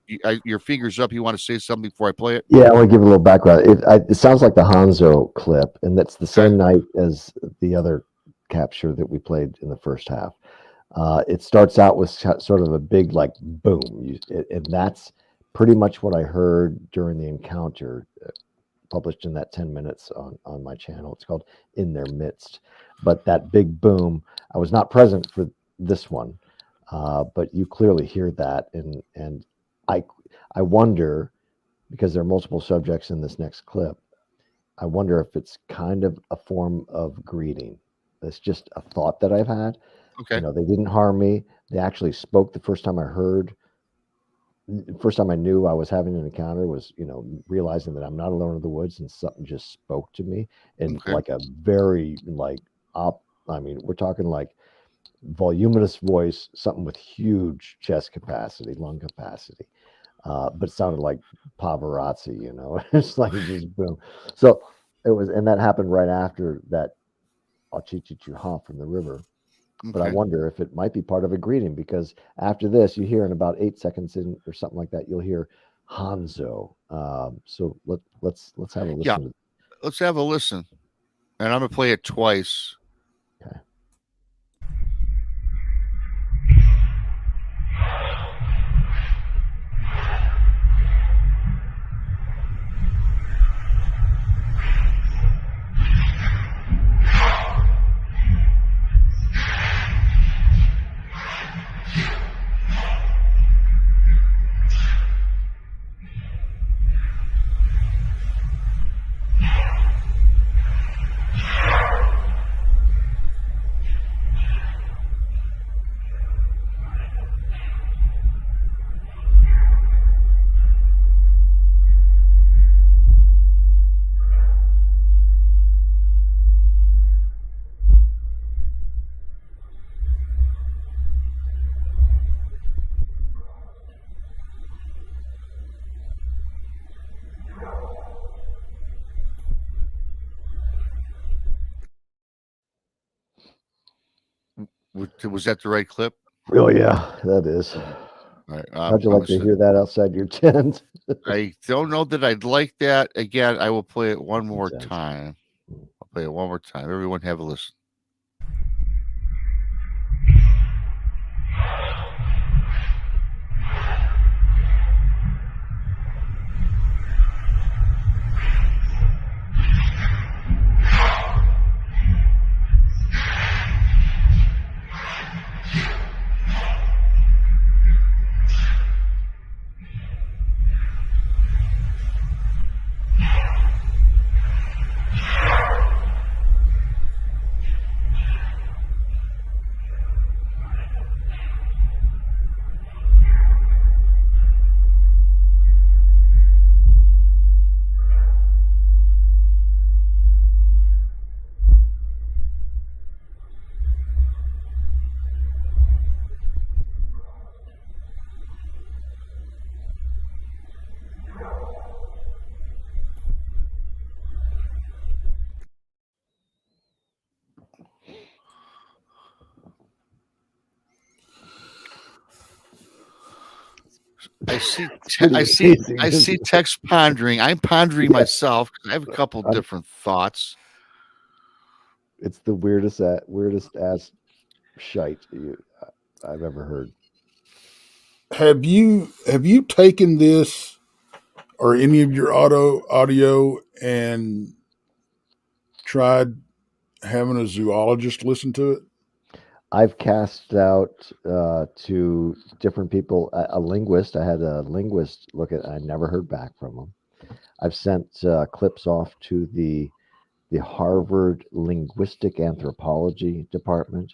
S1: your finger's up, you want to say something before I play it?
S3: Yeah, I want to give a little background. It sounds like the Hanzo clip, and that's the same night as the other capture that we played in the first half. It starts out with sort of a big boom, and that's pretty much what I heard during the encounter, published in that 10 minutes on my channel. It's called In Their Midst. But that big boom, I was not present for this one, but you clearly hear that, and I wonder, because there are multiple subjects in this next clip, I wonder if it's kind of a form of greeting. It's just a thought that I've had.
S1: Okay.
S3: They didn't harm me. They actually spoke the first time I heard. The first time I knew I was having an encounter was, realizing that I'm not alone in the woods, and something just spoke to me in like a very we're talking like voluminous voice, something with huge chest capacity, lung capacity. But it sounded like Pavarotti, it's like just boom. So it was, and that happened right after that Achichichuha from the river. But I wonder if it might be part of a greeting, because after this, you hear in about 8 seconds in or something like that, you'll hear Hanzo. So let's have a listen.
S1: Yeah, let's have a listen. And I'm going to play it twice.
S3: Okay.
S1: Was that the right clip?
S3: Oh yeah, that is.
S1: All right,
S3: How'd you like to hear that outside your tent?
S1: I don't know that I'd like that. Again, I will play it one more
S3: Intense.
S1: time. I'll play it one more time. Everyone have a listen. I see Tex pondering. I'm pondering myself because I have a couple different thoughts.
S3: It's the weirdest ass shite I've ever heard.
S2: Have you taken this or any of your audio and tried having a zoologist listen to it?
S3: I've cast out to different people, a linguist. I had a linguist look at it. I never heard back from him. I've sent clips off to the Harvard Linguistic Anthropology Department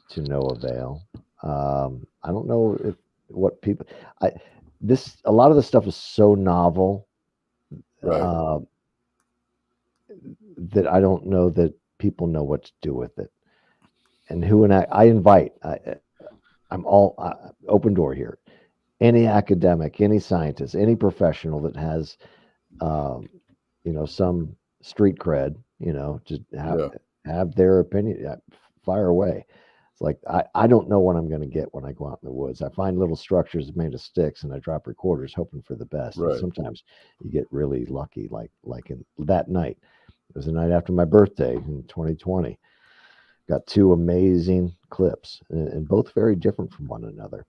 S3: to no avail. I don't know what people. A lot of this stuff is so novel that I don't know that people know what to do with it. And I invite, I'm all open door here. Any academic, any scientist, any professional that has, some street cred, just have their opinion, fire away. It's like, I don't know what I'm going to get when I go out in the woods. I find little structures made of sticks and I drop recorders hoping for the best.
S2: Right.
S3: And sometimes you get really lucky, like in that night. It was the night after my birthday in 2020. Got two amazing clips, and both very different from one another.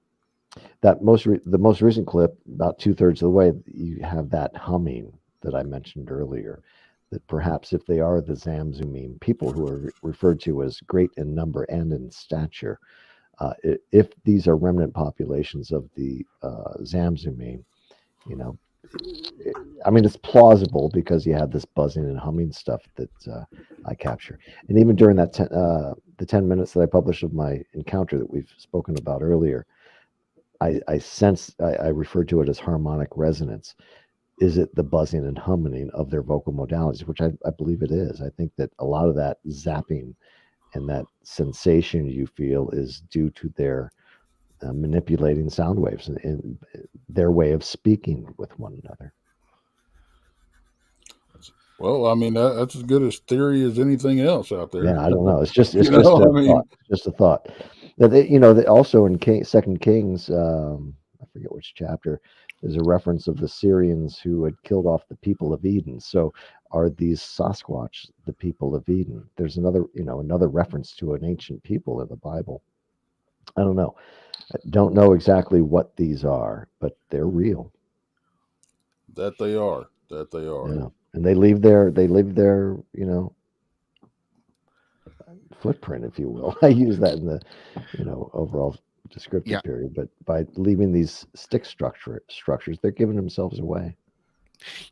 S3: The most recent clip, about 2/3 of the way, you have that humming that I mentioned earlier. That perhaps if they are the Zamzumim, people who are referred to as great in number and in stature, if these are remnant populations of the Zamzumim, it's plausible because you have this buzzing and humming stuff that I capture. And even during that the 10 minutes that I published of my encounter that we've spoken about earlier, I sense, I refer to it as harmonic resonance. Is it the buzzing and humming of their vocal modalities, which I believe it is. I think that a lot of that zapping and that sensation you feel is due to their manipulating sound waves and their way of speaking with one another.
S2: Well, that's as good a theory as anything else out there.
S3: Yeah, I don't know. It's just a thought. That also in Second Kings, I forget which chapter, there's a reference of the Syrians who had killed off the people of Eden. So are these Sasquatch the people of Eden? There's another reference to an ancient people in the Bible. I don't know. I don't know exactly what these are, but they're real.
S2: That they are.
S3: Yeah. And they leave their footprint, if you will. I use that in the overall descriptive period, but by leaving these stick structures, they're giving themselves away.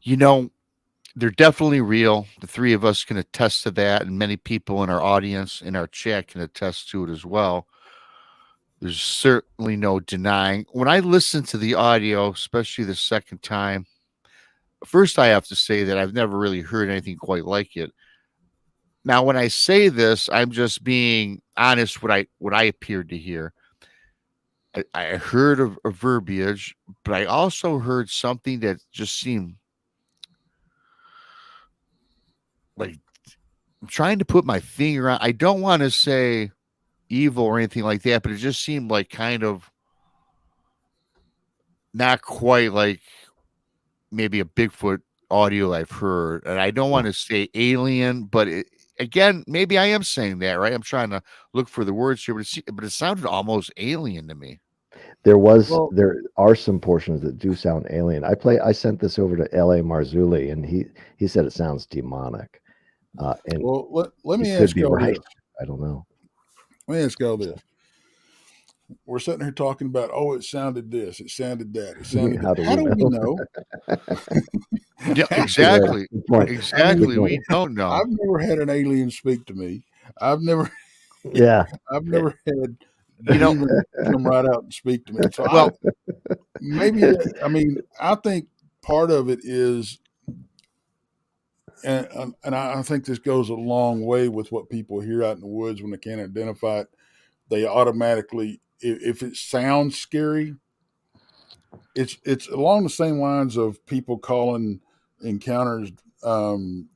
S1: They're definitely real. The three of us can attest to that, and many people in our audience, in our chat, can attest to it as well. There's certainly no denying. When I listen to the audio, especially the second time, first I have to say that I've never really heard anything quite like it. Now, when I say this, I'm just being honest what I appeared to hear. I heard a verbiage, but I also heard something that just seemed like I'm trying to put my finger on. I don't want to say evil or anything like that, but it just seemed like kind of not quite like maybe a Bigfoot audio I've heard. And I don't want to say alien, but again, maybe I am saying that, right? I'm trying to look for the words here, but it sounded almost alien to me.
S3: There are some portions that do sound alien. I sent this over to L.A. Marzulli, and he said it sounds demonic. And
S2: well, let me
S3: could
S2: ask
S3: be
S2: y'all
S3: right.
S2: this.
S3: I don't know.
S2: Let me ask y'all this. We're sitting here talking about, it sounded this, it sounded that, it sounded. How do we know?
S1: Yeah, exactly. Exactly.
S3: I mean,
S1: we don't know.
S2: I've never had an alien speak to me. I've never had come right out and speak to me. So I think part of it is, and I think this goes a long way with what people hear out in the woods when they can't identify it. They automatically, if it sounds scary, it's along the same lines of people calling encounters an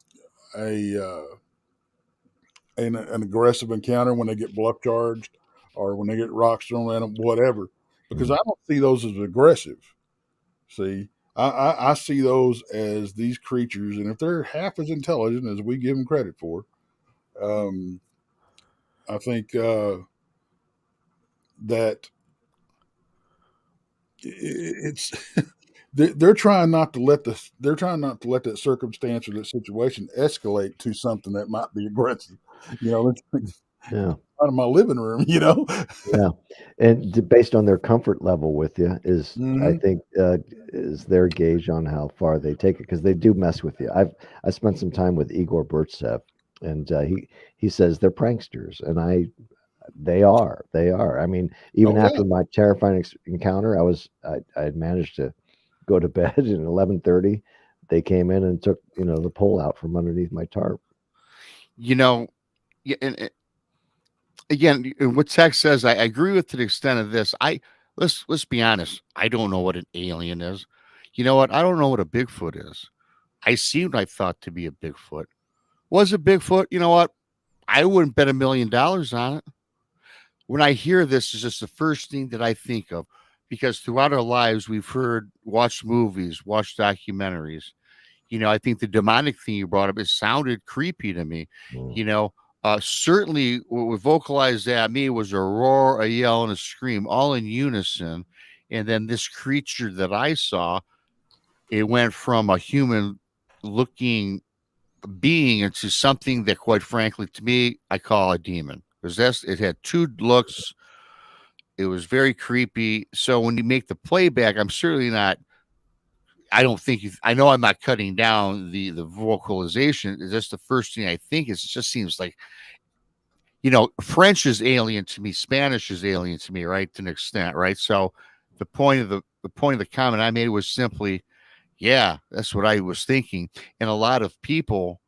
S2: aggressive encounter when they get bluff charged or when they get rocks thrown at them, whatever. Because I don't see those as aggressive. See, I see those as these creatures, and if they're half as intelligent as we give them credit for, I think that it's they're trying not to let that circumstance or that situation escalate to something that might be aggressive.
S3: Yeah.
S2: Out of my living room,
S3: Yeah, and based on their comfort level with you is, I think, is their gauge on how far they take it, because they do mess with you. I spent some time with Igor Burtsev, and he says they're pranksters, and they are. I mean, even after my terrifying encounter, I had managed to go to bed at 11:30. They came in and took the pole out from underneath my tarp.
S1: Yeah, and again, what Tex says, I agree with to the extent of this. Let's be honest. I don't know what an alien is. You know what? I don't know what a Bigfoot is. I see what I thought to be a Bigfoot. Was it Bigfoot? You know what? I wouldn't bet $1 million on it. When I hear this, it's just the first thing that I think of, because throughout our lives, we've watched movies, watched documentaries. I think the demonic thing you brought up, it sounded creepy to me. Certainly what vocalized at me was a roar, a yell, and a scream, all in unison. And then this creature that I saw, it went from a human-looking being into something that, quite frankly, to me, I call a demon. Because it had two looks. It was very creepy. So when you make the playback, I'm certainly not. I don't think I know I'm not cutting down the vocalization. That's the first thing I think is. It just seems like, French is alien to me. Spanish is alien to me, right? To an extent, right? So the point of the comment I made was simply, yeah, that's what I was thinking. And a lot of people,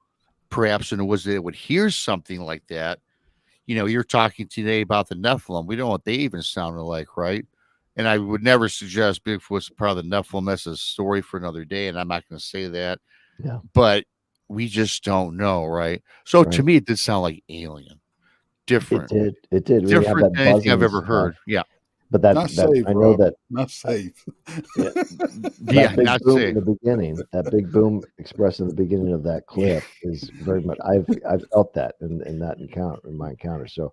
S1: perhaps in the woods, that would hear something like that. You're talking today about the Nephilim. We don't know what they even sounded like, right? And I would never suggest Bigfoot's part of the Nephilim. That's a story for another day, and I'm not going to say that.
S3: Yeah.
S1: But we just don't know, right? So to me, it did sound like alien. Different.
S3: It did.
S1: Different than anything I've ever heard. Yeah.
S2: But not safe, I know that not safe.
S3: Yeah, not safe. In the beginning, that big boom expressed in the beginning of that clip is very much. I've felt that in my encounter. So,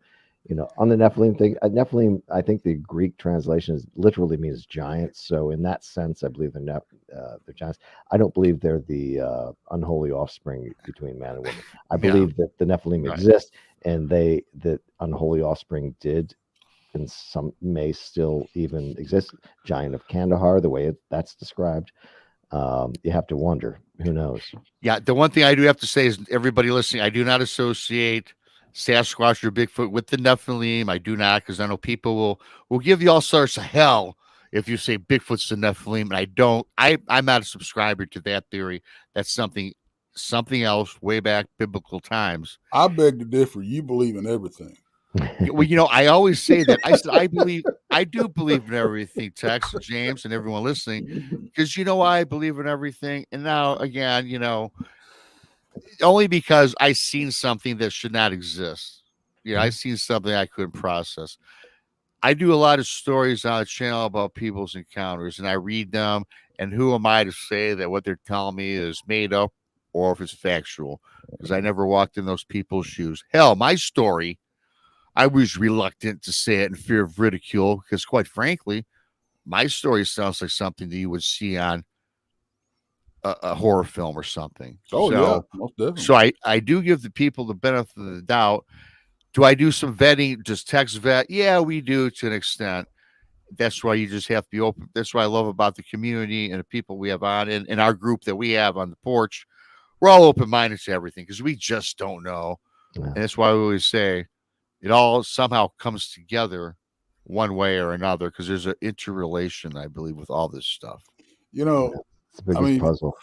S3: on the Nephilim thing, Nephilim, I think the Greek translation literally means giants. So in that sense, I believe they're giants. I don't believe they're the unholy offspring between man and woman. I believe that the Nephilim exist, and the unholy offspring did, and some may still even exist. Giant of Kandahar, the way that's described. You have to wonder. Who knows? Yeah,
S1: the one thing I do have to say is, everybody listening, I do not associate Sasquatch or Bigfoot with the Nephilim. I do not, because I know people will give you all sorts of hell if you say Bigfoot's the Nephilim, and I don't. I'm not a subscriber to that theory. That's something else way back biblical times.
S2: I beg to differ. You believe in everything.
S1: Well, I always say that. I said I do believe in everything, Tex and James and everyone listening, because I believe in everything. And now again, only because I seen something that should not exist. I seen something I couldn't process. I do a lot of stories on the channel about people's encounters, and I read them. And who am I to say that what they're telling me is made up or if it's factual? Because I never walked in those people's shoes. Hell, my story, I was reluctant to say it in fear of ridicule because, quite frankly, my story sounds like something that you would see on a horror film or something.
S2: Oh,
S1: so,
S2: yeah, most definitely.
S1: So I do give the people the benefit of the doubt. Do I do some vetting, just text vet? Yeah, we do to an extent. That's why you just have to be open. That's what I love about the community and the people we have on and our group that we have on the porch. We're all open-minded to everything because we just don't know. Yeah. And that's why we always say it all somehow comes together one way or another because there's an interrelation, I believe, with all this stuff.
S2: You know,
S3: it's the biggest puzzle.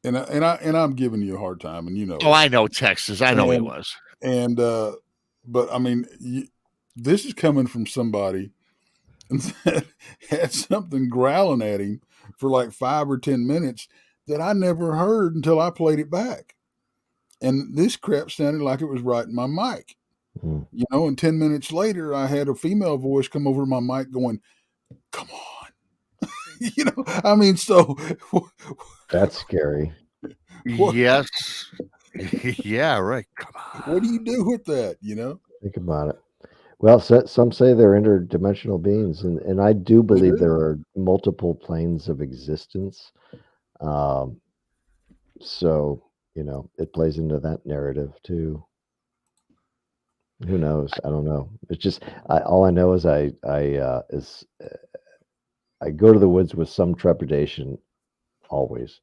S2: And I'm giving you a hard time, and you know.
S1: Oh, I know Texas. I know he was.
S2: And but I mean, this is coming from somebody that had something growling at him for like 5 or 10 minutes that I never heard until I played it back. And this crap sounded like it was right in my mic. Mm. You know, and 10 minutes later, I had a female voice come over my mic going, "Come on." You know, I mean, so.
S3: That's scary.
S1: Yes. Yeah, right. Come on.
S2: What do you do with that, you know?
S3: Think about it. Well, some say they're interdimensional beings, and I do believe there are multiple planes of existence. So, you know, it plays into that narrative too. Who knows? I don't know. It's just all I know is I go to the woods with some trepidation always.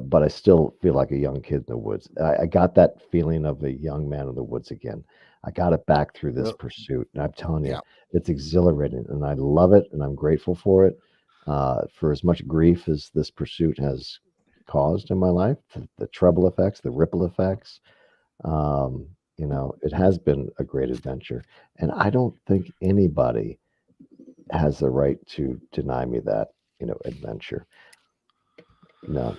S3: But I still feel like a young kid in the woods. I got that feeling of a young man in the woods again. I got it back through this pursuit. And I'm telling you, it's exhilarating. And I love it. And I'm grateful for it. For as much grief as this pursuit has caused in my life, the treble effects, the ripple effects, you know, it has been a great adventure. And I don't think anybody has the right to deny me that, you know, adventure. No.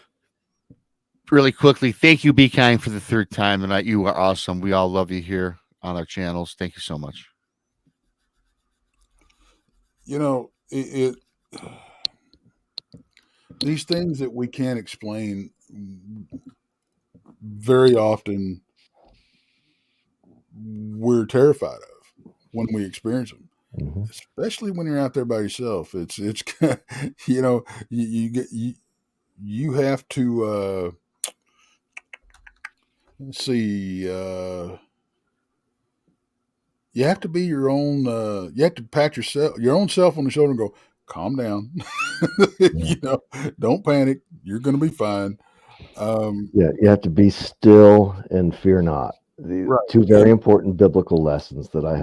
S1: Really quickly, thank you, Be Kind, for the third time tonight. You are awesome. We all love you here on our channels. Thank you so much.
S2: You know, these things that we can't explain very often we're terrified of when we experience them. Mm-hmm. Especially when you're out there by yourself. It's you know, you have to let's see, you have to be your own, you have to pat your own self on the shoulder and go, calm down. You know, don't panic. You're going to be fine.
S3: Yeah, you have to be still and fear not. The two very important biblical lessons that I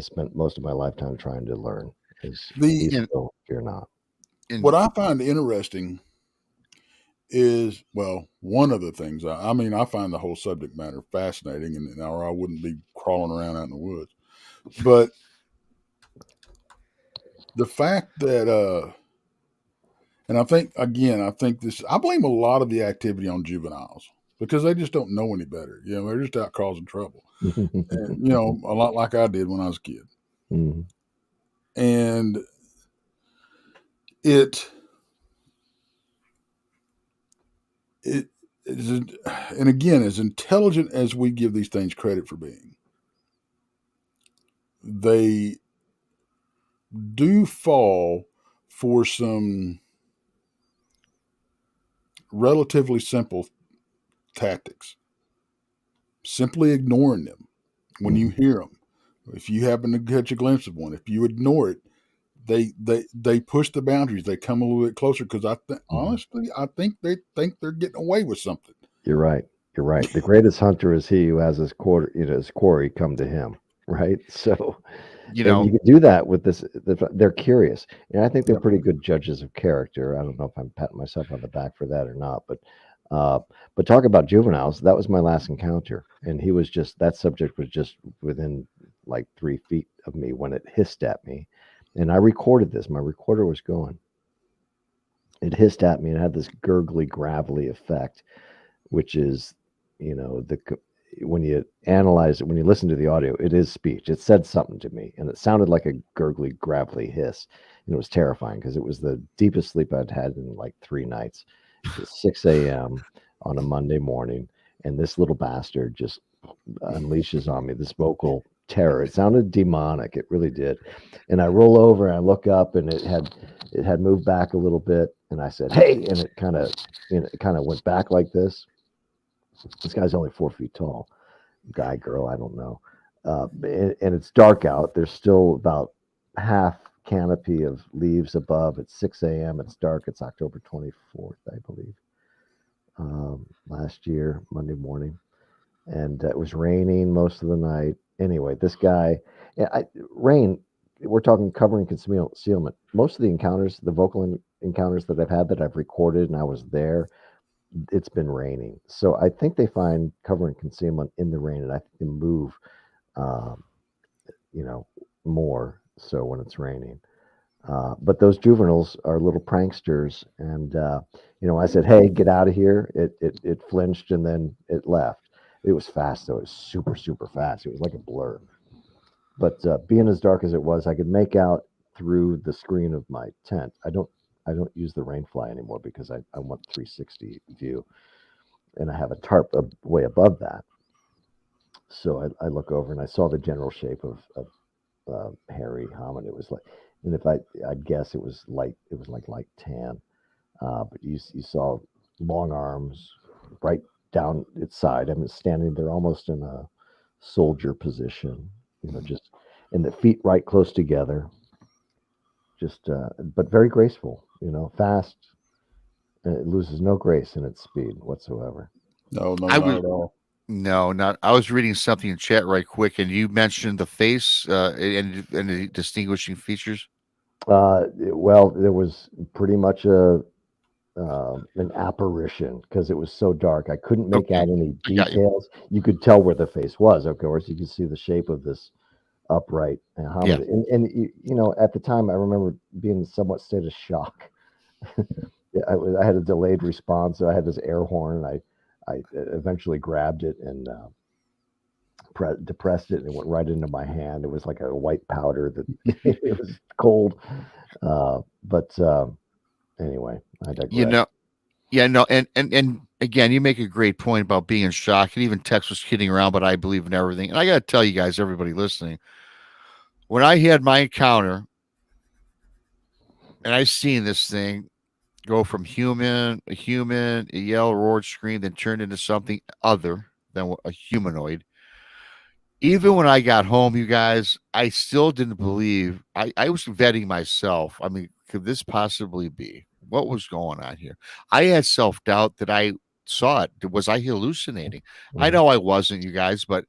S3: spent most of my lifetime trying to learn is be still, fear not.
S2: What I find interesting is, well, one of the things, I mean, I find the whole subject matter fascinating, or I wouldn't be crawling around out in the woods. But the fact that, and I think I blame a lot of the activity on juveniles because they just don't know any better. You know, they're just out causing trouble. And, you know, a lot like I did when I was a kid. Mm-hmm. And it is, and again, as intelligent as we give these things credit for being, they do fall for some relatively simple tactics. Simply ignoring them when you hear them. If you happen to catch a glimpse of one, if you ignore it, they push the boundaries. They come a little bit closer because honestly, I think they think they're getting away with something.
S3: You're right. You're right. The greatest hunter is he who has his quarry come to him. Right. So, you know, you can do that with this. They're curious, and I think they're pretty good judges of character. I don't know if I'm patting myself on the back for that or not, but talk about juveniles. That was my last encounter, and he was that subject was just within like 3 feet of me when it hissed at me. And I recorded this. My recorder was going. It hissed at me and had this gurgly, gravelly effect, which is, you know, when you analyze it, when you listen to the audio, it is speech. It said something to me, and it sounded like a gurgly, gravelly hiss, and it was terrifying because it was the deepest sleep I'd had in like 3 nights. It was 6 a.m. on a Monday morning, and this little bastard just unleashes on me this vocal terror. It sounded demonic. It really did. And I roll over and I look up, and it had moved back a little bit, and I said, "Hey!" And it kind of went back like this. This guy's only 4 feet tall. Guy, girl, I don't know. And it's dark out. There's still about half canopy of leaves above. It's 6 a.m. It's dark. It's October 24th, I believe. Last year, Monday morning. And it was raining most of the night. Anyway, this guy, rain, we're talking covering concealment. Most of the encounters, the vocal encounters that I've had that I've recorded and I was there, it's been raining. So I think they find cover and concealment in the rain, and I think they move, more so when it's raining. But those juveniles are little pranksters, and I said, "Hey, get out of here!" It flinched and then it left. It was fast though. It was super, super fast. It was like a blur. But being as dark as it was, I could make out through the screen of my tent. I don't use the rainfly anymore because I want 360 view, and I have a tarp way above that. So I look over and I saw the general shape of hairy hominid. It was like, and if I'd guess it was light. It was like light tan, but you saw long arms right down its side. I mean, standing there almost in a soldier position, just, and the feet right close together. Just, but very graceful, fast. And it loses no grace in its speed whatsoever.
S2: No, not at all.
S1: No, not. I was reading something in chat right quick, and you mentioned the face and the distinguishing features.
S3: Well, there was pretty much an apparition because it was so dark. I couldn't make out any details. You could tell where the face was, of course. You could see the shape of this upright hominid. Yeah. And at the time, I remember being in somewhat state of shock. I had a delayed response, so I had this air horn, and I eventually grabbed it and depressed it, and it went right into my hand. It was like a white powder that it was cold. But anyway, I digress.
S1: And again, you make a great point about being in shock, and even Tex was kidding around, but I believe in everything. And I got to tell you guys, everybody listening, when I had my encounter and I seen this thing go from a yell, roared, scream, then turned into something other than a humanoid. Even when I got home, you guys, I still didn't believe. I was vetting myself. I mean, could this possibly be? What was going on here? I had self-doubt that I saw it. Was I hallucinating? Mm-hmm. I know I wasn't, you guys, but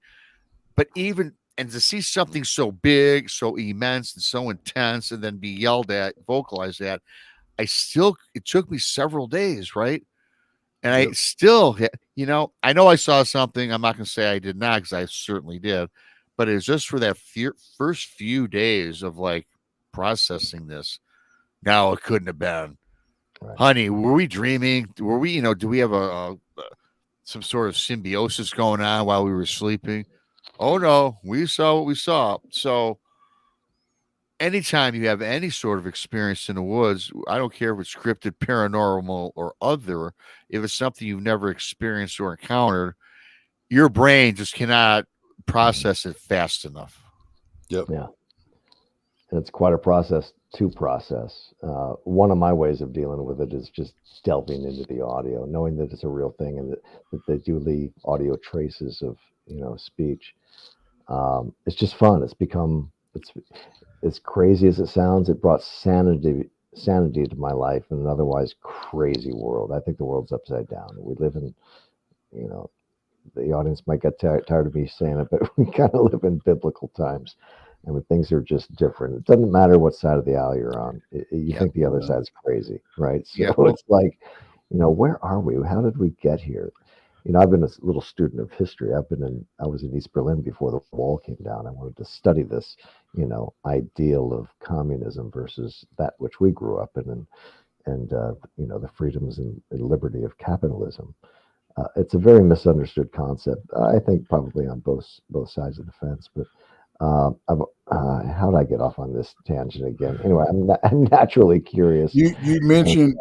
S1: even, and to see something so big, so immense, and so intense, and then be yelled at, vocalized at, it took me several days, right? And I still, I know I saw something. I'm not going to say I did not, because I certainly did, but it was just for that first few days of like processing this. No, it couldn't have been. Right. Honey, were we dreaming? Were we, do we have some sort of symbiosis going on while we were sleeping? Oh no, we saw what we saw. So anytime you have any sort of experience in the woods, I don't care if it's scripted, paranormal, or other, if it's something you've never experienced or encountered, your brain just cannot process it fast enough.
S2: Yep.
S3: Yeah. And it's quite a process to process. One of my ways of dealing with it is just delving into the audio, knowing that it's a real thing and that they do leave audio traces of, speech. It's just fun. It's become, as crazy as it sounds, it brought sanity to my life in an otherwise crazy world. I think the world's upside down. We live in, the audience might get tired of me saying it, but we kind of live in biblical times. And when things are just different, it doesn't matter what side of the aisle you're on. You think the other side's crazy, right? So it's like, where are we? How did we get here? I've been a little student of history. I was in East Berlin before the wall came down. I wanted to study this, ideal of communism versus that which we grew up in, and the freedoms and liberty of capitalism. It's a very misunderstood concept. I think probably on both sides of the fence. But how did I get off on this tangent again? Anyway, I'm naturally curious.
S2: You mentioned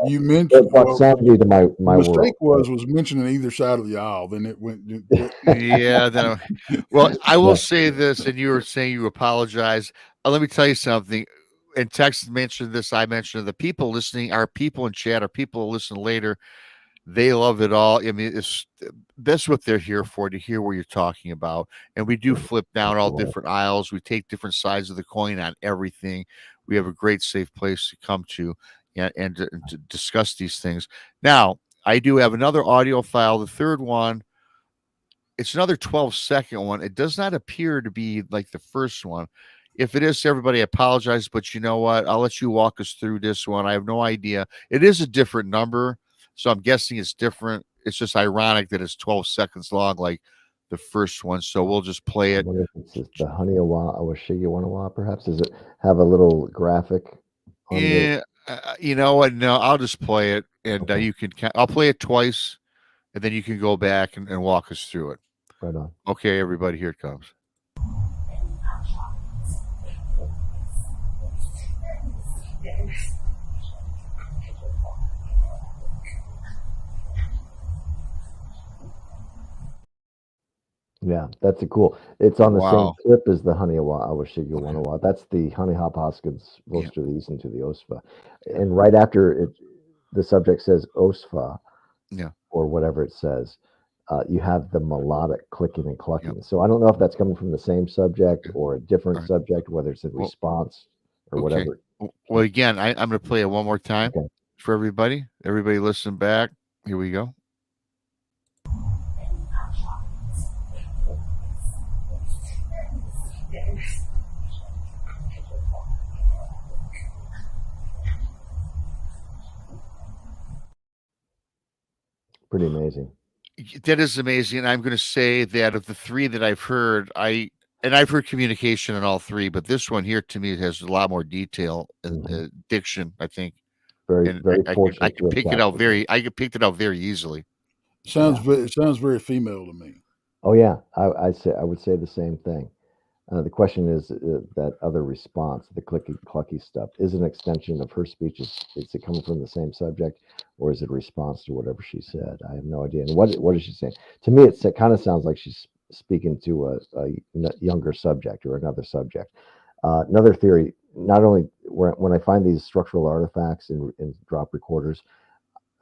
S3: proximity to my
S2: mistake
S3: world.
S2: was mentioning either side of the aisle. Then it went.
S1: Yeah. Then, well, I will say this, and you were saying you apologize. Let me tell you something. And Tex mentioned this. I mentioned the people listening, our people in chat, our people who listen later. They love it all. I mean, that's what they're here for, to hear what you're talking about. And we do flip down all different aisles. We take different sides of the coin on everything. We have a great, safe place to come to and to discuss these things. Now, I do have another audio file. The third one, it's another 12-second one. It does not appear to be like the first one. If it is, everybody, I apologize. But you know what? I'll let you walk us through this one. I have no idea. It is a different number. So I'm guessing it's different. It's just ironic that it's 12 seconds long, like the first one. So we'll just play it.
S3: I wonder if it's the Haniawa Awashigawanawa, perhaps. Does it have a little graphic?
S1: You know what? No, I'll just play it, and you can. I'll play it twice, and then you can go back and walk us through it.
S3: Right on.
S1: Okay, everybody, here it comes.
S3: Yeah, that's a cool. It's on the same clip as the Haniawa Awashigawanawa. That's the Honey Hop Hoskins Roast to the East and to the Osfa. And right after it, the subject says Osfa, or whatever it says, you have the melodic clicking and clucking. So I don't know if that's coming from the same subject or a different subject, whether it's a response or whatever.
S1: Well, again, I'm going to play it one more time for everybody. Everybody listen back. Here we go.
S3: Pretty amazing.
S1: That is amazing. And I'm going to say that of the three that I've heard, I've heard communication in all three, but this one here to me has a lot more detail and diction, I think.
S3: Very fortunate.
S1: I can pick it out very easily.
S2: It sounds very female to me.
S3: Oh yeah, I would say the same thing. The question is that other response, the clicky clucky stuff, is an extension of her speech. Is it coming from the same subject, or is it a response to whatever she said? I have no idea. And what is she saying? To me, it kind of sounds like she's speaking to a younger subject or another subject. Another theory, not only when I find these structural artifacts in drop recorders,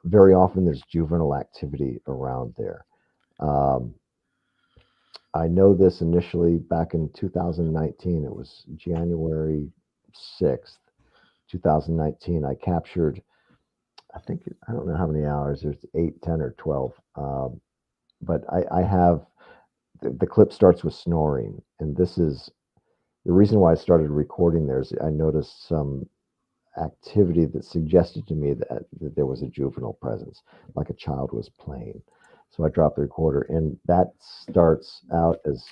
S3: very often there's juvenile activity around there. I know this initially back in 2019. It was January 6th, 2019. I captured, I don't know how many hours. There's 8, 10, or 12. But I have, the clip starts with snoring. And this is, the reason why I started recording there is I noticed some activity that suggested to me that there was a juvenile presence, like a child was playing. So I dropped the recorder, and that starts out as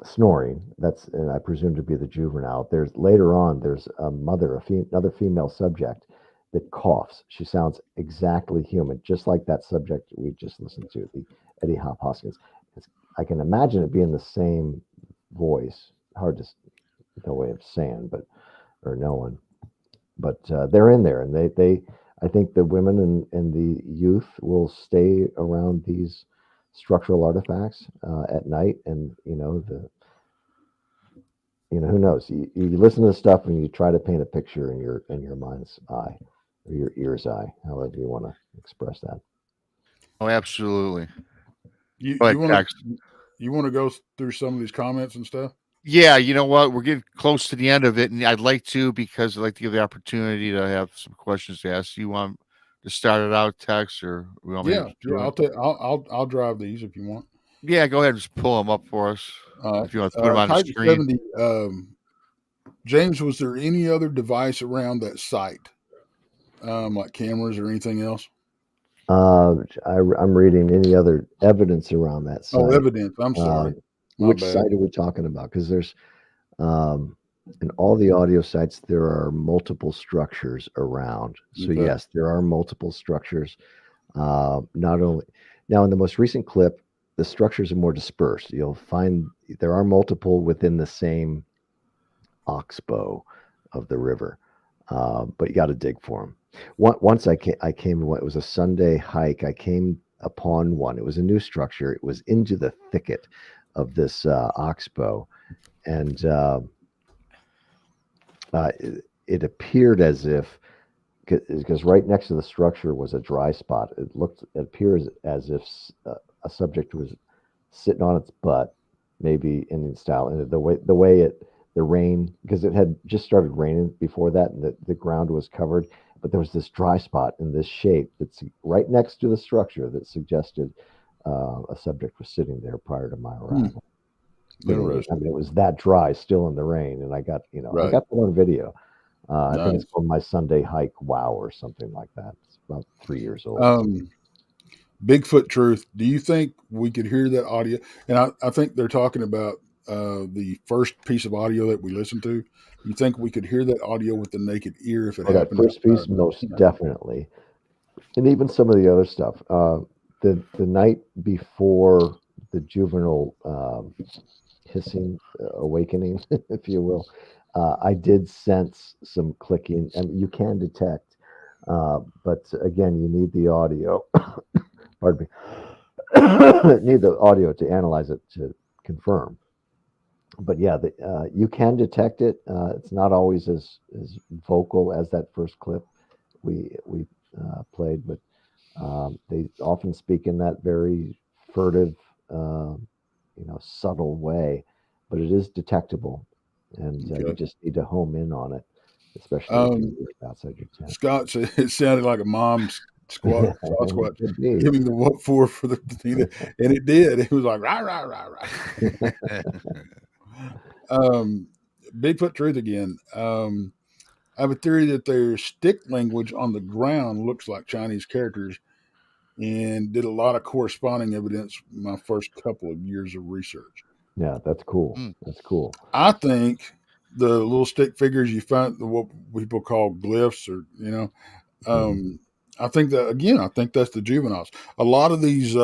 S3: snoring. And I presume to be the juvenile. Later on, there's a mother, another female subject, that coughs. She sounds exactly human, just like that subject we just listened to, the Eddie Hop Hoskins. I can imagine it being the same voice. Hard to, no way of saying, or knowing. But they're in there, and they I think the women and the youth will stay around these structural artifacts at night, and who knows? You listen to this stuff and you try to paint a picture in your mind's eye, or your ear's eye, however you want to express that.
S1: Oh, absolutely.
S2: You want to go through some of these comments and stuff?
S1: Yeah, you know what? We're getting close to the end of it, and I'd like to, because I'd like to give the opportunity to have some questions to ask. You want to start it out, Tex, or we want me to
S2: I'll drive these if you want.
S1: Yeah, go ahead and just pull them up for us. If you want to put them on the screen.
S2: 70, James, was there any other device around that site, like cameras or anything else?
S3: I'm reading any other evidence around that site.
S2: Oh, evidence. I'm sorry.
S3: Which site are we talking about? Because there's, In all the audio sites, there are multiple structures around. So
S2: Okay.
S3: yes, there are multiple structures. Not only now in the most recent clip, the structures are more dispersed. You'll find there are multiple within the same oxbow of the river, but you got to dig for them. Once I came. It was a Sunday hike. I came upon one. It was a new structure. It was into the thicket of this oxbow, and it appeared as if, because right next to the structure was a dry spot. It appears as if a subject was sitting on its butt, maybe Indian style, and the rain, because it had just started raining before that, and the ground was covered, but there was this dry spot in this shape that's right next to the structure that suggested a subject was sitting there prior to my arrival. I mean, it was that dry, still in the rain, and I got that on video. I think it's called My Sunday Hike Wow or something like that. It's about 3 years old.
S2: Bigfoot Truth, do you think we could hear that audio? And I think they're talking about the first piece of audio that we listened to. You think we could hear that audio with the naked ear if it happened?
S3: That first piece, most definitely. And even some of the other stuff. The night before the juvenile hissing awakening, if you will, I did sense some clicking, and you can detect, but again, you need the audio. Pardon me. Need the audio to analyze it to confirm. But yeah, you can detect it. It's not always as vocal as that first clip we played, but they often speak in that very furtive, subtle way. But it is detectable, and you just need to home in on it, especially if you're outside your tent.
S2: Scott said it sounded like a mom's Sasquatch giving the what for the and it did. It was like rah rah rah rah. Bigfoot Truth again. I have a theory that their stick language on the ground looks like Chinese characters, and did a lot of corresponding evidence my first couple of years of research.
S3: Yeah, that's cool. That's cool.
S2: I think the little stick figures you find, what people call glyphs, or I think that, again, I think that's the juveniles. A lot of these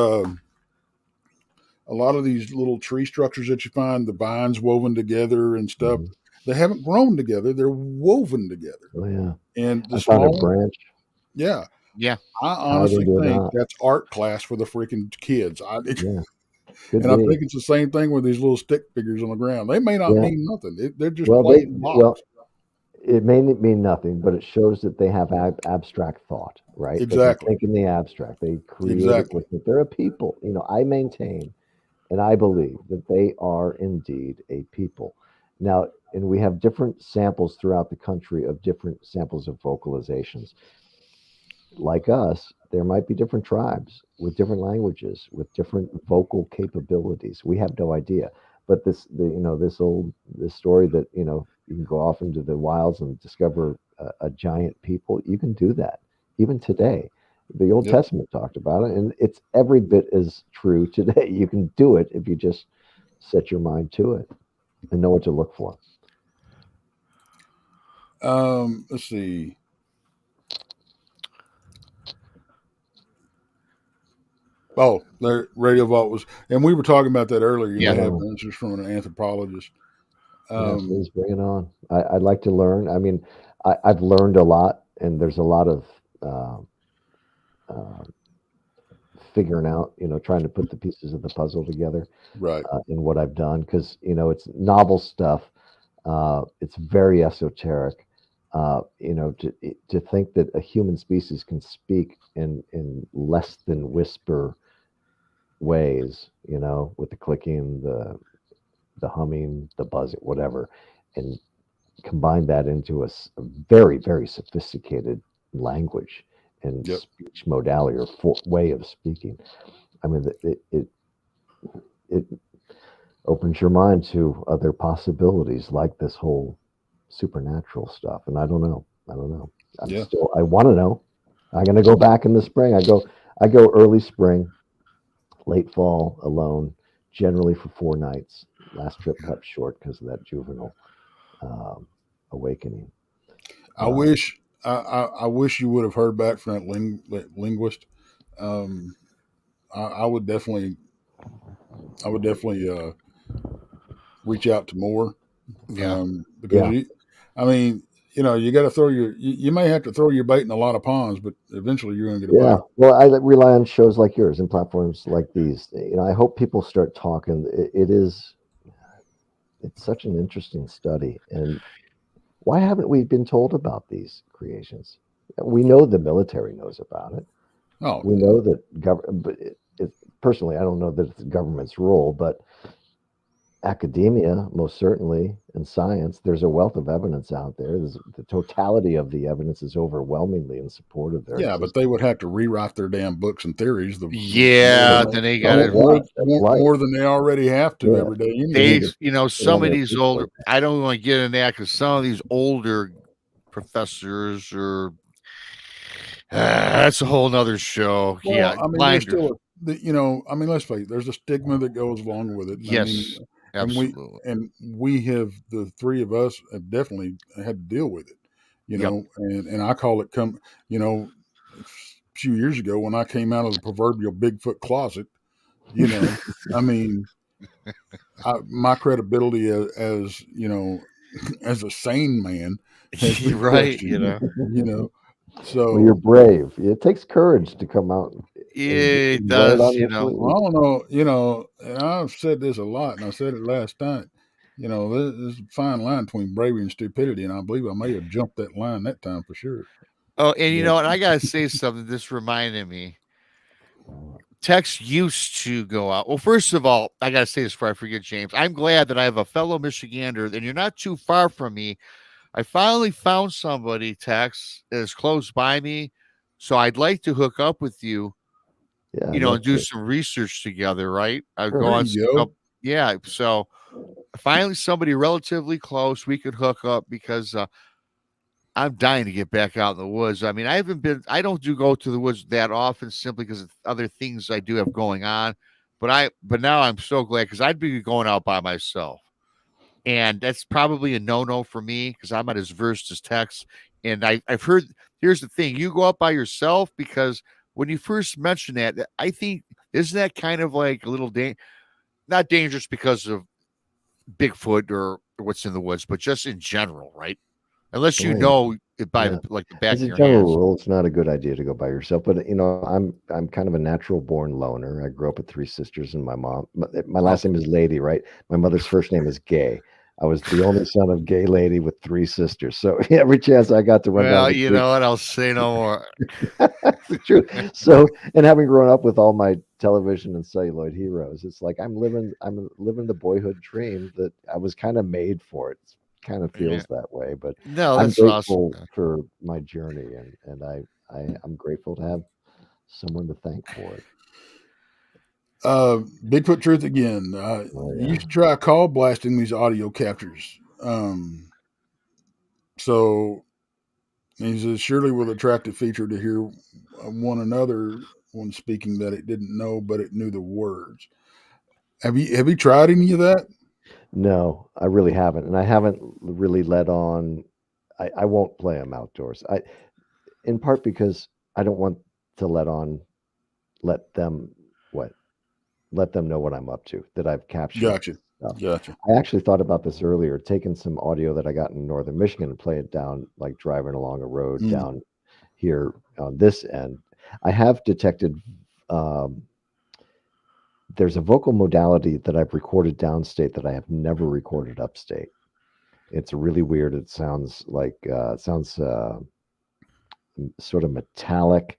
S2: little tree structures that you find, the vines woven together and stuff, they haven't grown together; they're woven together.
S3: Oh yeah.
S2: And the
S3: I found a branch.
S2: Yeah.
S1: Yeah.
S2: I honestly think that's art class for the freaking kids. And I think it's the same thing with these little stick figures on the ground. They may not mean nothing. They're just plain blocks.
S3: It may mean nothing, but it shows that they have abstract thought, right?
S2: Exactly.
S3: They think in the abstract. They create it with it. They're a people. I maintain and I believe that they are indeed a people. Now, and we have different samples throughout the country of different samples of vocalizations. Like us, there might be different tribes with different languages, with different vocal capabilities. We have no idea. But this story that, you can go off into the wilds and discover a giant people. You can do that even today. The Old Testament talked about it, and it's every bit as true today. You can do it if you just set your mind to it and know what to look for.
S2: Let's see. Oh, their Radio Vault was, and we were talking about that earlier. You may have answers from an anthropologist.
S3: Please bring it on. I'd like to learn. I mean, I've learned a lot, and there's a lot of figuring out, trying to put the pieces of the puzzle together,
S2: right?
S3: In what I've done, because it's novel stuff. It's very esoteric. To think that a human species can speak in less than whisper ways, with the clicking, the humming, the buzzing, whatever, and combine that into a very, very sophisticated language and speech modality or way of speaking. I mean, it opens your mind to other possibilities, like this whole supernatural stuff. And I don't know. I want to know. I'm going to go back in the spring. I go early spring, late fall, alone, generally for 4 nights. Last trip cut short because of that juvenile awakening.
S2: I wish you would have heard back from that linguist. I would definitely reach out to more.
S1: Yeah.
S2: Because you got to throw you may have to throw your bait in a lot of ponds, but eventually you're going to get a bite.
S3: Well, I rely on shows like yours and platforms like these. I hope people start talking. It's such an interesting study. And why haven't we been told about these creations? We know the military knows about it.
S2: Oh,
S3: we know that but personally, I don't know that it's the government's role, but academia, most certainly, and science, there's a wealth of evidence out there. The totality of the evidence is overwhelmingly in support of their
S2: existence. But they would have to rewrite their damn books and theories.
S1: Then they got it
S2: more than they already have to every day.
S1: Some of these older, I don't want to get in that because some of these older professors are, that's a whole nother show.
S2: There's still let's face it, there's a stigma that goes along with it.
S1: Yes. Absolutely.
S2: And we have, the three of us have definitely had to deal with it, and I call it a few years ago when I came out of the proverbial Bigfoot closet, my credibility as a sane man.
S1: Right.
S2: So
S3: you're brave. It takes courage to come out.
S1: It does,
S2: I don't know, and I've said this a lot, and I said it last night. There's a fine line between bravery and stupidity, and I believe I may have jumped that line that time for sure.
S1: Oh, and and I gotta say something. This reminded me. Tex used to go out. Well, first of all, I gotta say this before I forget, James. I'm glad that I have a fellow Michigander, and you're not too far from me. I finally found somebody, Tex, that is close by me, so I'd like to hook up with you. And do some research together, right? I'd go on. So finally, somebody relatively close, we could hook up because I'm dying to get back out in the woods. I mean, I don't go to the woods that often simply because of other things I do have going on. But now I'm so glad because I'd be going out by myself. And that's probably a no-no for me because I'm not as versed as Tex. And I've heard, here's the thing, you go out by yourself because when you first mentioned that, I think, isn't that kind of like a little not dangerous because of Bigfoot or what's in the woods, but just in general, right? Unless you know it by the back of your hands. As a general
S3: rule, it's not a good idea to go by yourself. But I'm kind of a natural born loner. I grew up with three sisters and my mom. My last name is Lady, right? My mother's first name is Gay. I was the only son of Gay Lady with three sisters. So every chance I got to run down.
S1: Well, you know what? I'll say no more.
S3: That's the truth. So, and having grown up with all my television and celluloid heroes, it's like I'm living the boyhood dream that I was kind of made for. It kind of feels that way, but
S1: no,
S3: I'm
S1: that's
S3: grateful
S1: awesome
S3: for my journey, and I'm grateful to have someone to thank for it.
S2: Bigfoot Truth again. You should try call blasting these audio captures. So he says, surely will attractive feature to hear one speaking that it didn't know, but it knew the words. Have you tried any of that?
S3: No, I really haven't. And I haven't really let on. I won't play them outdoors. In part because I don't want to let them know what I'm up to, that I've captured.
S2: Gotcha.
S3: I actually thought about this earlier, taking some audio that I got in northern Michigan and play it down, like driving along a road down here on this end. I have detected there's a vocal modality that I've recorded downstate that I have never recorded upstate. It's really weird. It sounds like sort of metallic,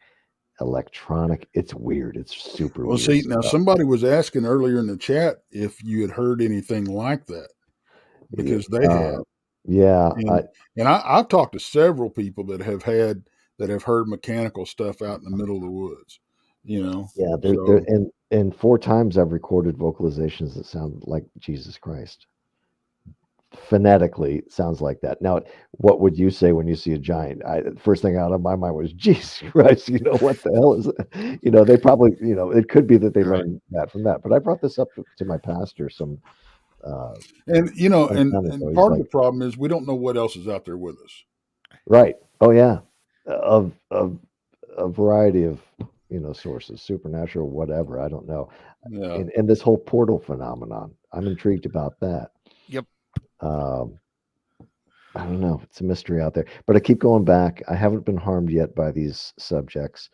S3: electronic. It's weird. It's super weird.
S2: Well, see, now somebody was asking earlier in the chat if you had heard anything like that, because they have.
S3: Yeah.
S2: And I've talked to several people that have heard mechanical stuff out in the middle of the woods,
S3: Yeah. And 4 times I've recorded vocalizations that sound like Jesus Christ. Phonetically, it sounds like that. Now, what would you say when you see a giant? First thing out of my mind was Jesus Christ. What the hell is that? They probably, it could be that they learned that from that. But I brought this up to my pastor
S2: And
S3: Some time
S2: and
S3: ago, he's
S2: part of
S3: like,
S2: the problem is we don't know what else is out there with us.
S3: right. Oh yeah, of a variety of sources, supernatural, whatever. I don't know.
S2: Yeah.
S3: And this whole portal phenomenon, I'm intrigued about that.
S1: Yep.
S3: Um, I don't know. It's a mystery out there. But I keep going back. I haven't been harmed yet by these subjects.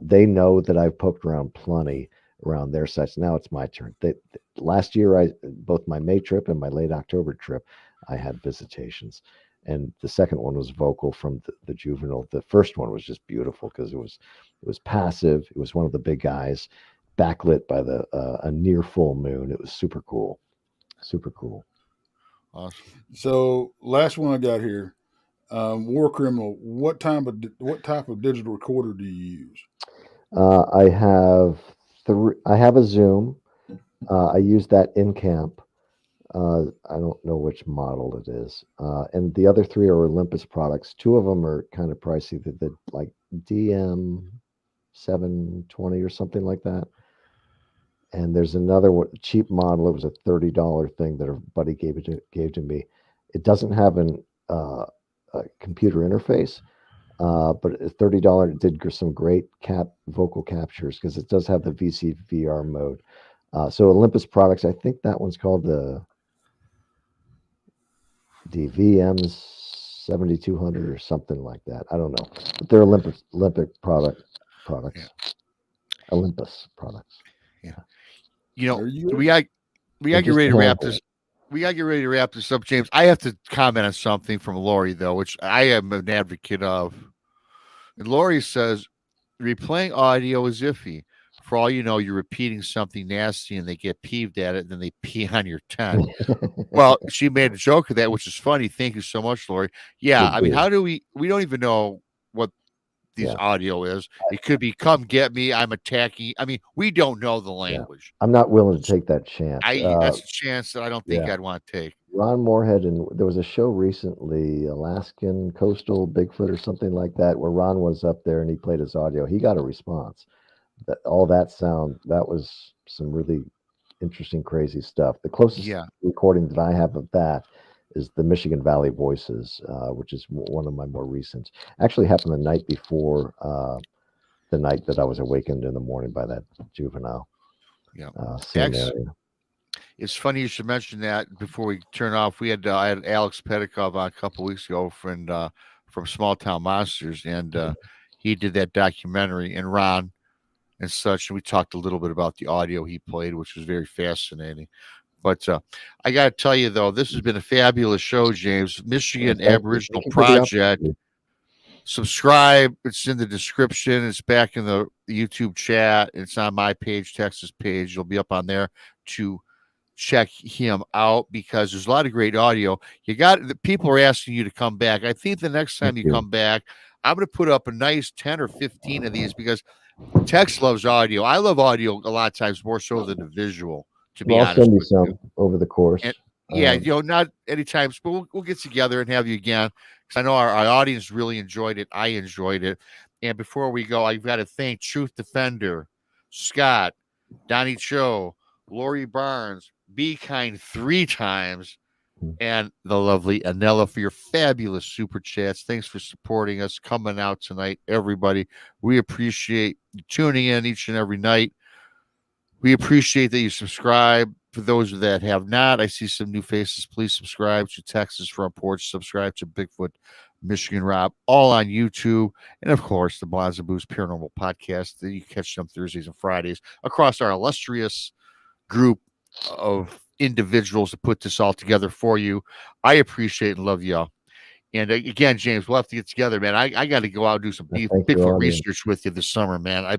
S3: They know that I've poked around plenty around their sites. Now it's my turn. Last year, both my May trip and my late October trip, I had visitations. And the second one was vocal from the Juvenile. The first one was just beautiful because it was passive. It was one of the big guys, backlit by a near full moon. It was super cool. Super cool.
S1: Awesome.
S2: So last one I got here, War Criminal. What type of digital recorder do you use?
S3: I have I have a Zoom. I use that in camp. I don't know which model it is. And the other three are Olympus products. Two of them are kind of pricey. The like DM 720 or something like that. And there's another one, cheap model. It was a $30 thing that a buddy gave to me. It doesn't have a computer interface, but it's $30. It did some great vocal captures because it does have the VCVR mode. So Olympus products, I think that one's called the VM 7200 or something like that. I don't know, but they're Olympic products.
S1: Yeah.
S3: Olympus products.
S1: Yeah. We got to get ready to wrap this. We got to get ready to wrap this up, James. I have to comment on something from Lori, though, which I am an advocate of. And Lori says, replaying audio is iffy. For all you know, you're repeating something nasty and they get peeved at it and then they pee on your tent. Well, she made a joke of that, which is funny. Thank you so much, Lori. Yeah, I mean, how do we don't even know what this audio is. It could be come get me, I'm attacking. I mean, we don't know the language.
S3: I'm not willing to take that chance.
S1: That's a chance that I don't think I'd want to take.
S3: Ron Moorhead, and there was a show recently, Alaskan Coastal Bigfoot or something like that, where Ron was up there and he played his audio. He got a response. All that sound, that was some really interesting, crazy stuff. The closest recording that I have of that is the Michigan Valley Voices, which is one of my more recent. Actually happened the night before the night that I was awakened in the morning by that Juvenile.
S1: Yeah.
S3: It's
S1: funny you should mention that before we turn off. I had Alex Pedikov on a couple weeks ago, friend from Small Town Monsters, and he did that documentary, and Ron and such, and we talked a little bit about the audio he played, which was very fascinating. But I got to tell you, though, this has been a fabulous show, James. Michigan Aboriginal Project. Subscribe. It's in the description. It's back in the YouTube chat. It's on my page, Texas page. You'll be up on there to check him out because there's a lot of great audio. People are asking you to come back. I think the next time you come back, I'm going to put up a nice 10 or 15 of these because Tex loves audio. I love audio a lot of times more so than the visual. To be honest,
S3: I'll send you some over the course.
S1: And, not anytime, but we'll get together and have you again because I know our audience really enjoyed it. I enjoyed it. And before we go, I've got to thank Truth Defender, Scott, Donnie Cho, Lori Barnes, Be Kind 3 times, and the lovely Anella for your fabulous super chats. Thanks for supporting us, coming out tonight, everybody. We appreciate you tuning in each and every night. We appreciate that you subscribe. For those that have not, I see some new faces. Please subscribe to Texas Front Porch. Subscribe to Bigfoot, Michigan Rob, all on YouTube. And, of course, the Blondes and Booze Paranormal Podcast. You catch them Thursdays and Fridays across our illustrious group of individuals to put this all together for you. I appreciate and love y'all. And again, James, we'll have to get together, man. I got to go out and do some Bigfoot research with you this summer, man.
S3: I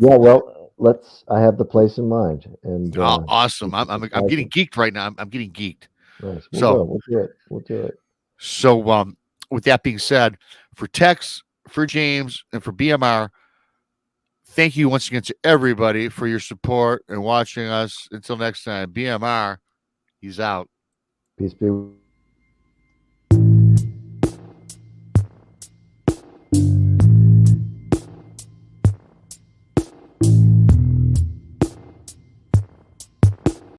S3: have the place in mind. And
S1: awesome. I'm getting geeked right now. I'm getting geeked.
S3: Nice.
S1: We'll
S3: do it.
S1: So with that being said, for Tex, for James, and for BMR, thank you once again to everybody for your support and watching us. Until next time, BMR, he's out.
S3: Peace be